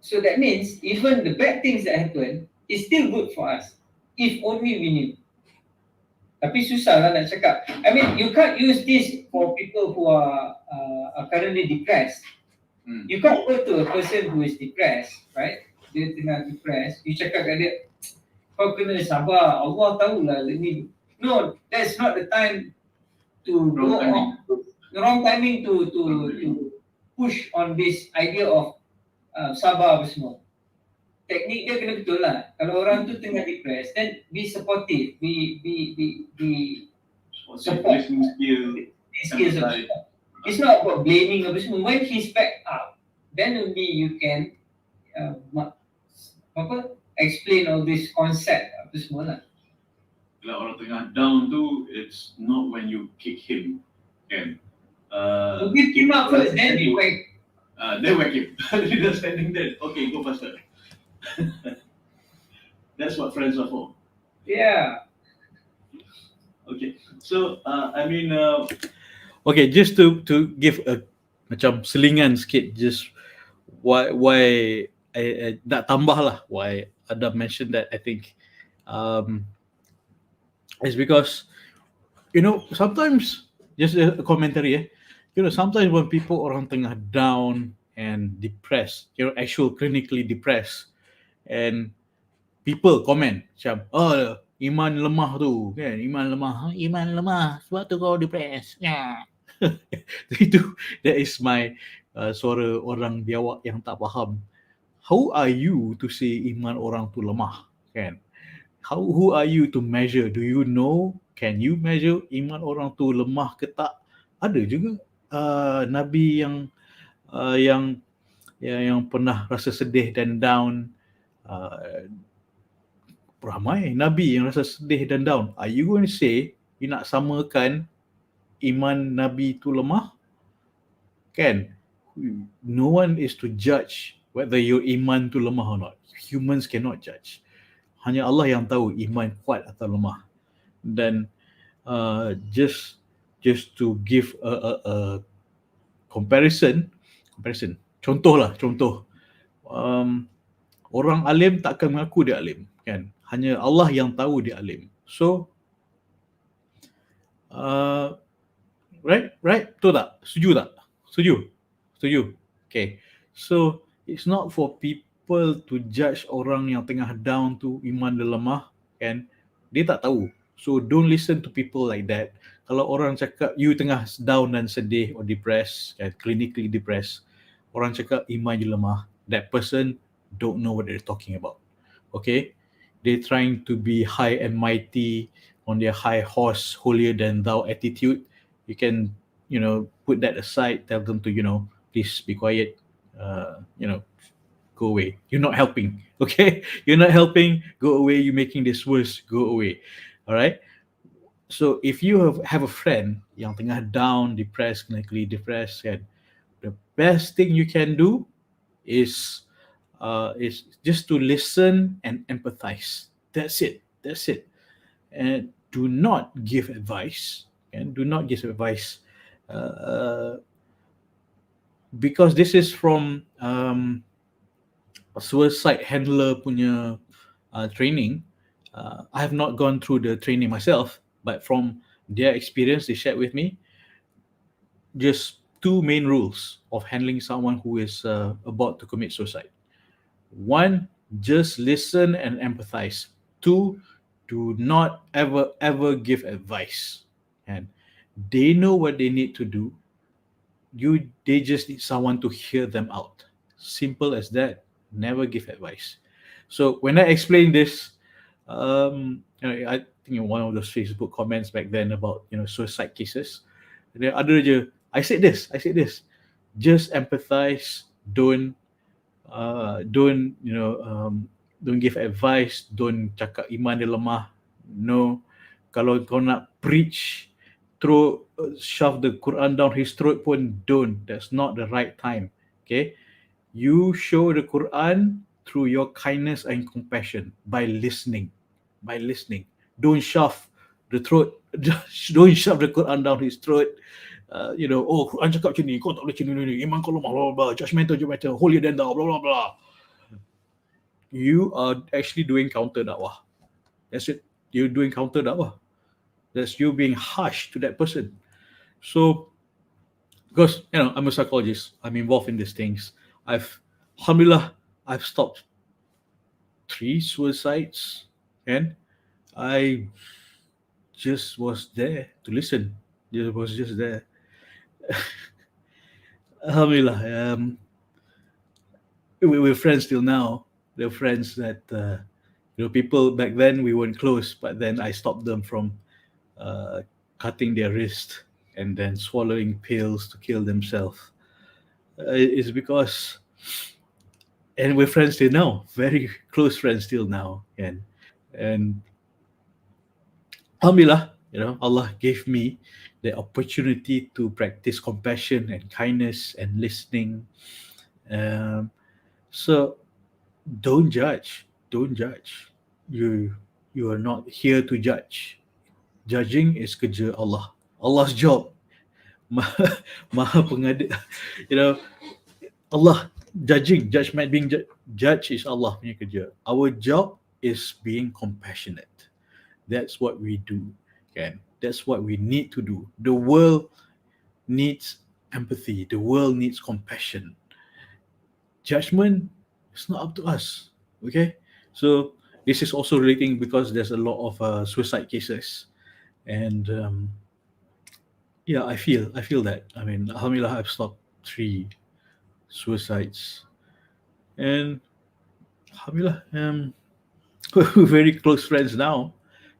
So that means even the bad things that happen is still good for us, if only we knew. Tapi susah lah nak cakap. I mean, you can't use this for people who are currently depressed. You can't go to a person who is depressed, right? Dia tengah depressed. You cakap kat dia, kau kena sabar. Allah tahulah ni. No, that's not the time to go on. The wrong timing to push on this idea of sabar apa semua. Teknik dia kena betul lah. Kalau orang tu tengah depressed, then be supportive, be support. Skills of support. It's not about blaming apa semua. When he's back up, then only you can explain all this concept apa semua lah. Kalau orang tengah down tu, it's not when you kick him, kan? You give him up first, then you whack. Then whack him. He's just standing there. Okay, go faster. That's what friends are for. Yeah. Okay, so I mean, Okay, just to give a macam selingan sikit, just why I nak tambah lah why Adam mentioned that. I think it's because, you know, sometimes just a commentary, you know, sometimes when people orang tengah down and depressed, you know, actual clinically depressed, and people comment macam, oh, iman lemah tu kan, iman lemah sebab tu kau depressed. Itu, that is my suara orang biawak yang tak faham. How are you to say iman orang tu lemah, kan? Who are you to measure? Do you know? Can you measure iman orang tu lemah ke tak? Ada juga Nabi yang pernah rasa sedih dan down. Ramai Nabi yang rasa sedih dan down. Are you going to say you nak samakan iman Nabi tu lemah? Kan? No one is to judge whether your iman tu lemah or not. Humans cannot judge. Hanya Allah yang tahu iman kuat atau lemah. Dan just to give a comparison, contoh, orang alim takkan mengaku dia alim, kan? Hanya Allah yang tahu dia alim. So right, betul tak? Setuju. Okay, so it's not for people to judge orang yang tengah down tu iman dia lemah, kan? Dia tak tahu. So don't listen to people like that. Kalau orang cakap you tengah down dan sedih or depressed, kan, clinically depressed, orang cakap iman dia lemah, that person don't know what they're talking about. Okay, they're trying to be high and mighty on their high horse, holier than thou attitude. You can, you know, put that aside, tell them to, you know, please be quiet, you know, go away. You're not helping, okay? You're not helping, go away. You're making this worse, go away. All right? So if you have a friend yang tengah down, depressed, clinically depressed, kan, the best thing you can do is just to listen and empathize. That's it. And do not give advice. And do not give advice. Because this is from a suicide handler punya training. I have not gone through the training myself, but from their experience they shared with me, just two main rules of handling someone who is about to commit suicide. One, just listen and empathize. Two, do not ever give advice. And they know what they need to do. They just need someone to hear them out. Simple as that. Never give advice. So when I explain this, I think in one of those Facebook comments back then about suicide cases, the other je, I said this, just empathize, don't don't give advice, don't cakap iman dia lemah. No, kalau kau nak preach, shove the Quran down his throat pun don't. That's not the right time. Okay, you show the Quran through your kindness and compassion by listening. Don't shove the throat. Don't shove the Quran down his throat. Oh, Quran cakap macam ni, kau tak boleh macam ni, iman kau lemah, blah, blah, blah, judgmental, holier than thou, blah, blah, blah. You are actually doing counter dakwah. That's it. You're doing counter dakwah. That's you being harsh to that person. So, because I'm a psychologist, I'm involved in these things. Alhamdulillah, I've stopped 3 suicides, and I just was there to listen. Was just there. Alhamdulillah, we're friends till now. They're friends that people back then we weren't close, but then I stopped them from cutting their wrist and then swallowing pills to kill themselves. It's because, and we're friends till now, very close friends till now, and alhamdulillah, Allah gave me the opportunity to practice compassion and kindness and listening. So don't judge. You are not here to judge. Judging is kerja Allah. Allah's job. Maha pengadil. Allah judgment, being judge is Allah punya kerja. Our job is being compassionate. That's what we do. Okay? That's what we need to do. The world needs empathy. The world needs compassion. Judgment is not up to us. Okay? So this is also relating because there's a lot of suicide cases. And I feel that. I mean, alhamdulillah, I've stopped 3 suicides. And alhamdulillah, we're very close friends now.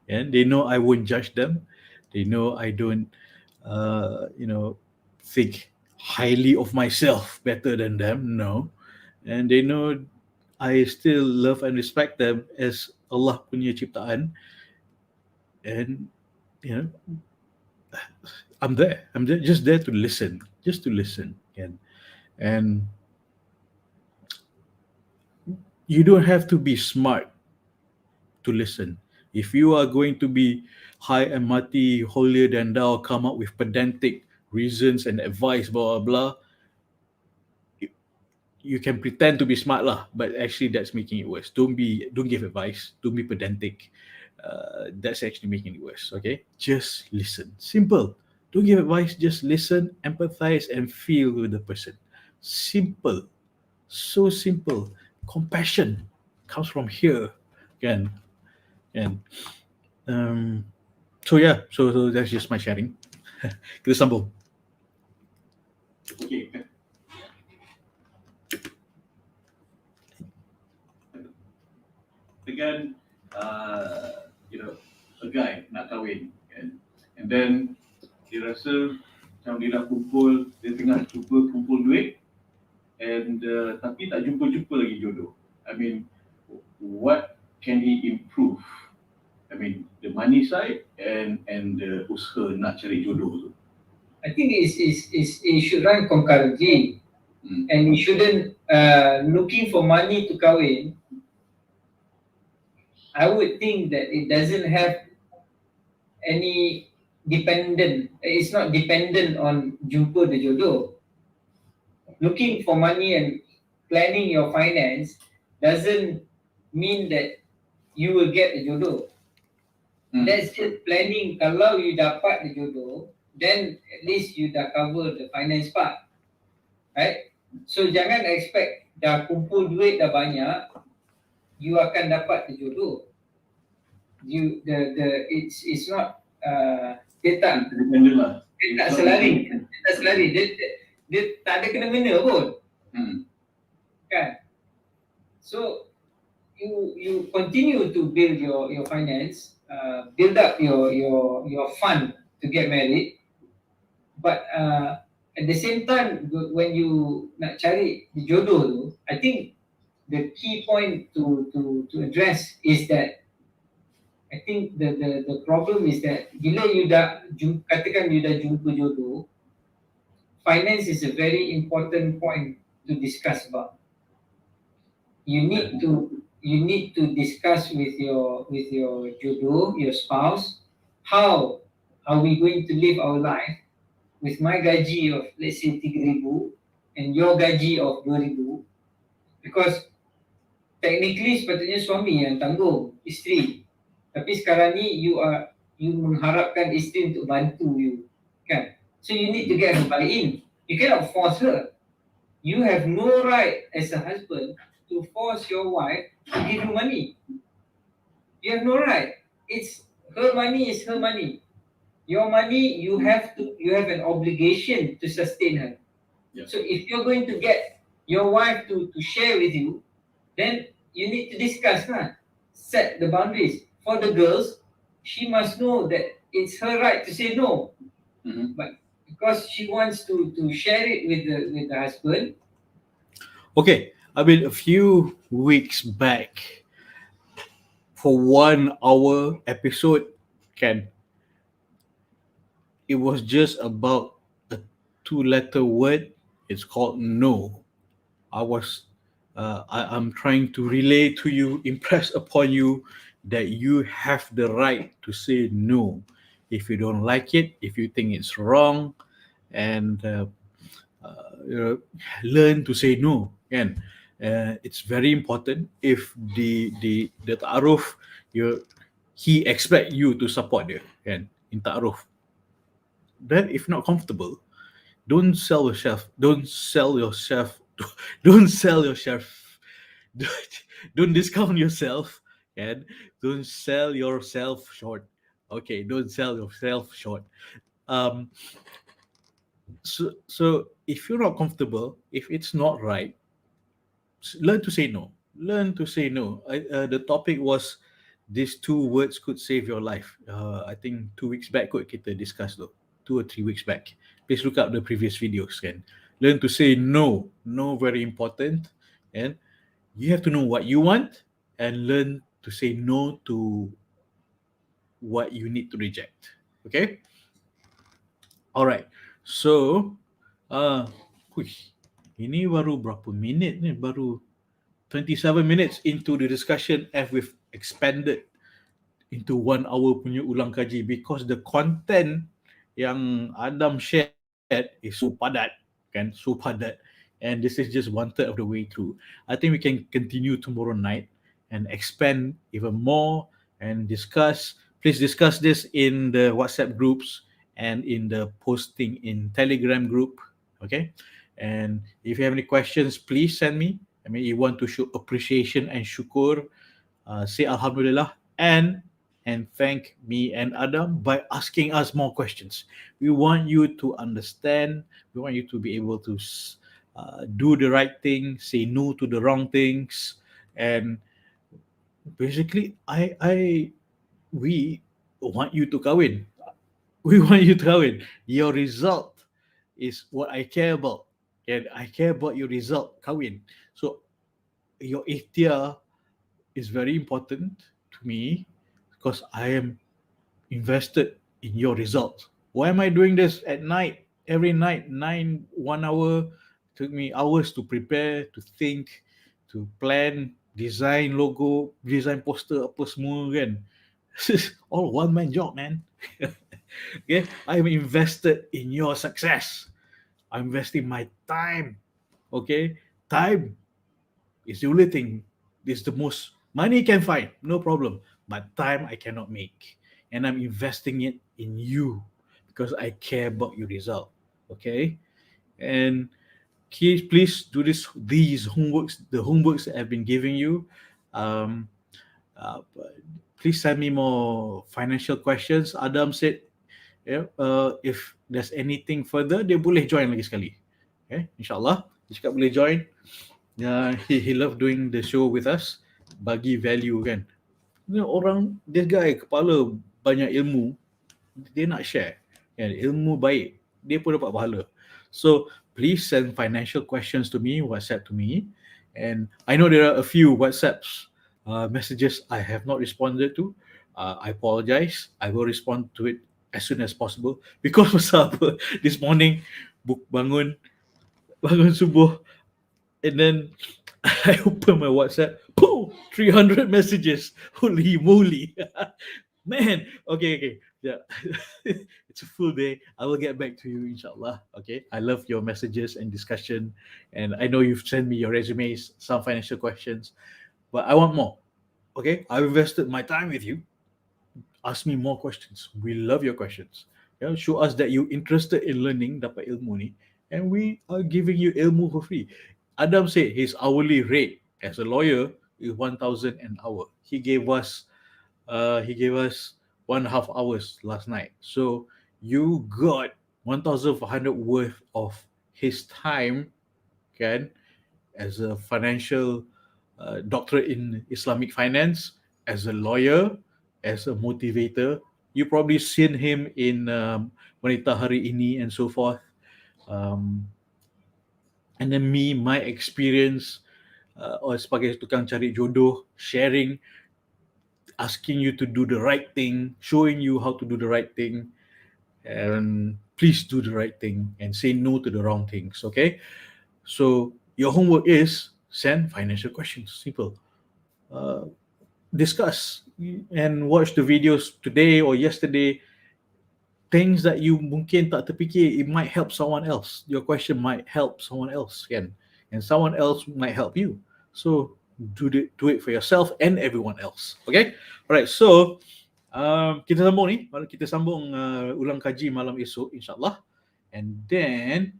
And they know I won't judge them. They know I don't, think highly of myself better than them. No. And they know I still love and respect them as Allah punya ciptaan. And, I'm there. Just there to listen. Just to listen. And you don't have to be smart to listen. If you are going to be high and mighty, holier than thou, come up with pedantic reasons and advice, blah, blah, blah, you can pretend to be smart lah, but actually that's making it worse. Don't give advice. Don't be pedantic. That's actually making it worse. Okay, just listen. Simple. Don't give advice. Just listen, empathize, and feel with the person. Simple. So simple. Compassion comes from here. And so that's just my sharing. Kita sambung. Okay. Dengan a guy nak kahwin, kan? And then dia rasa macam dia dah kumpul, dia tengah cuba kumpul duit, and tapi tak jumpa lagi jodoh. I mean, what can he improve? I mean, the money side and the usaha nak cari jodoh tu. I think it should run concurrently. And you shouldn't looking for money to kahwin. I would think that it doesn't have any dependent. It's not dependent on jumpa the jodoh. Looking for money and planning your finance doesn't mean that you will get the jodoh. That's just planning. Kalau you dapat the jodoh, then at least you dah cover the finance part, right? So jangan expect dah kumpul duit dah banyak, you akan dapat the jodoh. It's not dia tak selari. Dia tak ada kena-mena pun. Kan? So you continue to build your finance, build up your fund to get married, but at the same time when you nak cari jodoh tu, I think the key point to address is that I think the problem is that bila you katakan you dah jumpa jodoh, finance is a very important point to discuss about. You need to discuss with your jodoh, your spouse, how are we going to live our life with my gaji of let's say 3,000 and your gaji of 2,000, because technically sepatutnya suami yang tanggung isteri, tapi sekarang ni you mengharapkan isteri untuk bantu you, kan? So you need to get her buy-in. You cannot force her. You have no right as a husband to force your wife to give you money. You have no right. It's her money is her money. Your money, you have an obligation to sustain her. Yeah. So if you're going to get your wife to share with you, then you need to discuss, set the boundaries. For the girls, she must know that it's her right to say no. Mhm. But because she wants to share it with the husband, Okay, I mean, a few weeks back, for 1 hour episode, can it was just about a two-letter word. It's called no. I'm trying to relay to you, impress upon you that you have the right to say no if you don't like it, if you think it's wrong, and you know, learn to say no. And it's very important. If the ta'aruf, he expect you to support dia, kan, in ta'aruf. Then if not comfortable, don't sell yourself. Don't sell yourself. Don't sell yourself. Don't discount yourself, and don't sell yourself short. Okay, don't sell yourself short. Um, so if you're not comfortable, if it's not right, learn to say no. Learn to say no. The topic was these two words could save your life. I think 2 weeks back kot kita discuss though. 2 or 3 weeks back. Please look up the previous videos kan. Learn to say no. No, very important. And you have to know what you want and learn to say no to what you need to reject. Okay? Alright. So, uh, wih, ini baru berapa minit ni? Baru 27 minutes into the discussion and we've expanded into 1 hour punya Ulangkaji because the content yang Adam shared is so padat, kan? So padat. And this is just 1/3 of the way through. I think we can continue tomorrow night and expand even more and discuss. Please discuss this in the WhatsApp groups and in the posting in Telegram group. Okay. And if you have any questions, please send me. I mean, you want to show appreciation and syukur, say Alhamdulillah and thank me and Adam by asking us more questions. We want you to understand. We want you to be able to do the right thing, say no to the wrong things, and basically, we want you to kahwin. We want you to kahwin. Your result is what I care about, and I care about your result, kahwin. So your ikhtiar is very important to me because I am invested in your results. Why am I doing this at night? Every night, 1 hour. Took me hours to prepare, to think, to plan, design logo, design poster, apa semua kan. This is all one man job, man. Okay, I'm invested in your success. I'm investing my time. Okay, time is the only thing. This is the most money can find, no problem. But time I cannot make, and I'm investing it in you because I care about your result. Okay, and please do these homeworks, the homeworks that I've been giving you. Um, Please send me more financial questions. Adam said, yeah, if there's anything further, dia boleh join lagi sekali. Okay, insyaAllah. Dia cakap boleh join. He loved doing the show with us. bagi value kan. Ni orang, this guy kepala banyak ilmu, dia nak share kan, ilmu baik, dia pun dapat pahala. So please send financial questions to me, WhatsApp to me. And I know there are a few WhatsApps messages I have not responded to. I apologize. I will respond to it as soon as possible. Because pasal apa, this morning bangun subuh, and then I open my WhatsApp, boom, 300 messages. Holy moly. Man, okay. Yeah. It's a full day. I will get back to you, inshallah. Okay. I love your messages and discussion. And I know you've sent me your resumes, some financial questions, but I want more. Okay. I've invested my time with you. Ask me more questions. We love your questions. Yeah, show us that you're interested in learning, dapat ilmu ni, and we are giving you ilmu for free. Adam said his hourly rate as a lawyer is 1,000 an hour. He gave us 1.5 hours last night. So you got 1,400 worth of his time, kan, as a financial doctorate in Islamic finance, as a lawyer, as a motivator. You probably seen him in WANITA Hari Ini and so forth. And then me, my experience or sebagai tukang cari jodoh, sharing, asking you to do the right thing, showing you how to do the right thing, and please do the right thing and say no to the wrong things. Okay, so your homework is send financial questions. Simple. Discuss and watch the videos today or yesterday. Things that you mungkin tak terfikir, it might help someone else. Your question might help someone else, kan? And someone else might help you. So do it for yourself and everyone else. Okay? Alright, so kita sambung ni. Kita sambung Ulangkaji malam esok, insyaAllah. And then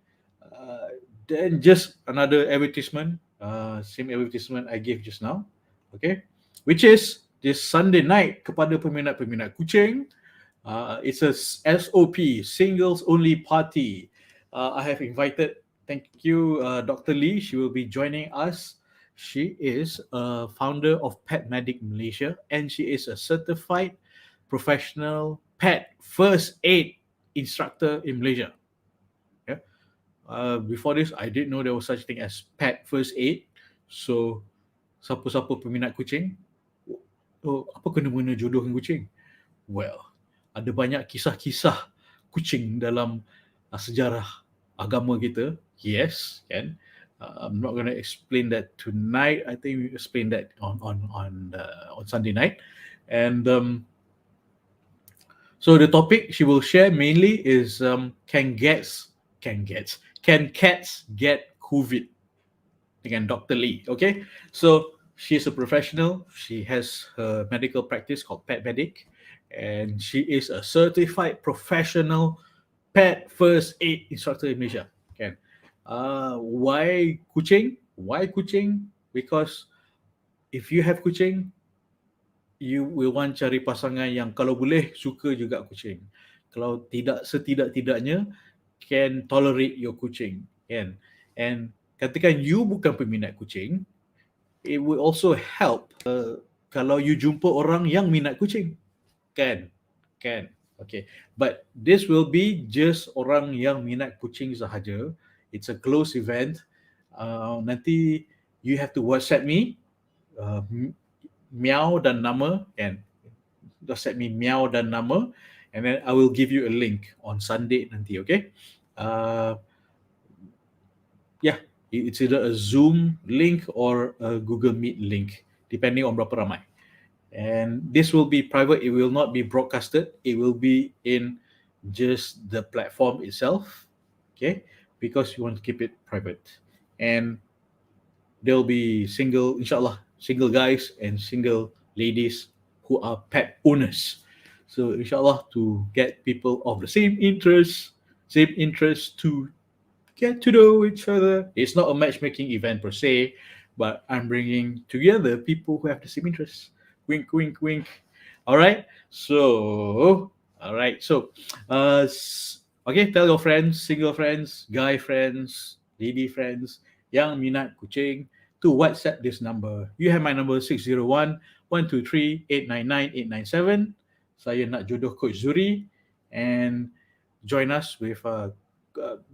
just another advertisement, same advertisement I gave just now. Okay? Which is this Sunday night kepada peminat-peminat kucing. It's a SOP, singles only party. I have invited, thank you, Dr. Lee. She will be joining us. She is a founder of Pet Medic Malaysia, and she is a certified professional pet first aid instructor in Malaysia. Yeah. Before this, I didn't know there was such thing as pet first aid. So, siapa-siapa peminat kucing, apa kena-mena jodoh dengan kucing? Well, ada banyak kisah-kisah kucing dalam sejarah agama kita. Yes, kan? I'm not going to explain that tonight. I think we explain that on Sunday night. And so the topic she will share mainly is can cats get COVID? Dengan Dr. Lee. Okay, so she's a professional. She has her medical practice called Pet Medic. And she is a certified professional pet first aid instructor in Malaysia. Kan? Why kucing? Why kucing? Because if you have kucing, you will want cari pasangan yang kalau boleh suka juga kucing. Kalau tidak, setidak-tidaknya can tolerate your kucing. Kan? And ketika you bukan peminat kucing, it will also help kalau you jumpa orang yang minat kucing. Kan. Okay. But this will be just orang yang minat kucing sahaja. It's a closed event. Nanti you have to WhatsApp me meow dan nama, and WhatsApp me meow dan nama, and then I will give you a link on Sunday nanti. Okay. Yeah, it's either a Zoom link or a Google Meet link, depending on berapa ramai. And this will be private. It will not be broadcasted. It will be in just the platform itself. Okay, because you want to keep it private. And there'll be inshallah, single guys and single ladies who are pet owners. So inshallah, to get people of the same interest to get to know each other. It's not a matchmaking event per se, but I'm bringing together people who have the same interests. Wink, wink, wink. All right. So, okay, tell your friends, single friends, guy friends, lady friends, yang minat kucing to WhatsApp this number. You have my number 601-123-899-897. Saya nak jodoh Coach Zuri, and join us with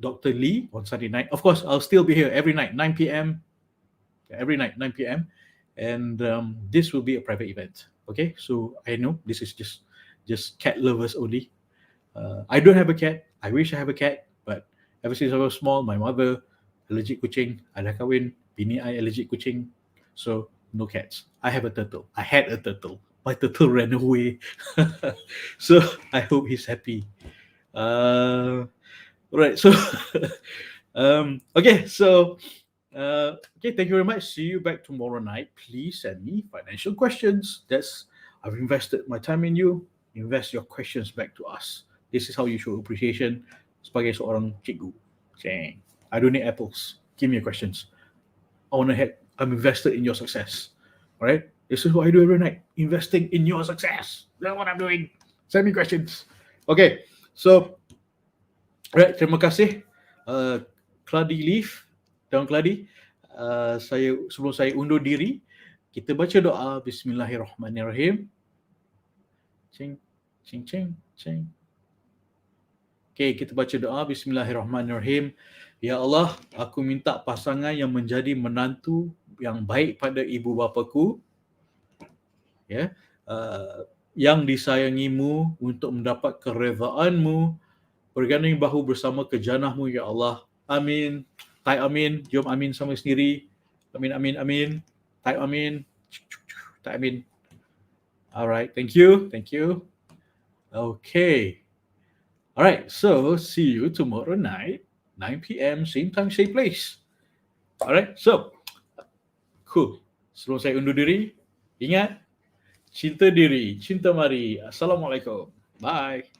Dr. Lee on Sunday night. Of course, I'll still be here every night, 9 p.m. Every night, 9 p.m. And this will be a private event. Okay, so I know this is just cat lovers only. I don't have a cat. I wish I have a cat, but ever since I was small, my mother allergic kucing. I dah kahwin, bini I allergic kucing, so no cats. I have a turtle. I had a turtle. My turtle ran away. So I hope he's happy. Right. So okay. So okay. Thank you very much. See you back tomorrow night. Please send me financial questions. I've invested my time in you. Invest your questions back to us. This is how you show appreciation sebagai seorang cikgu. Saying, I don't need apples. Give me your questions. I'm invested in your success. All right? This is what I do every night. Investing in your success. That's what I'm doing. Send me questions. Okay. So, alright. Terima kasih. Clady Leaf. Tuan Clady. Sebelum saya undur diri, kita baca doa. Bismillahirrahmanirrahim. Cing, cing, cing, cing. Okay, kita baca doa. Bismillahirrahmanirrahim. Ya Allah, aku minta pasangan yang menjadi menantu yang baik pada ibu bapaku, ya, yang disayangimu untuk mendapat keredaan-Mu, berganding bahu bersama ke jannah-Mu, ya Allah. Amin. Type amin. Jom amin sama sendiri. Amin, amin, amin. Type amin. Type amin. Alright, thank you. Thank you. Okay. Alright, so see you tomorrow night, 9 p.m, same time, same place. Alright, so cool. Sebelum saya undur diri, ingat, cinta diri, cinta mari. Assalamualaikum. Bye.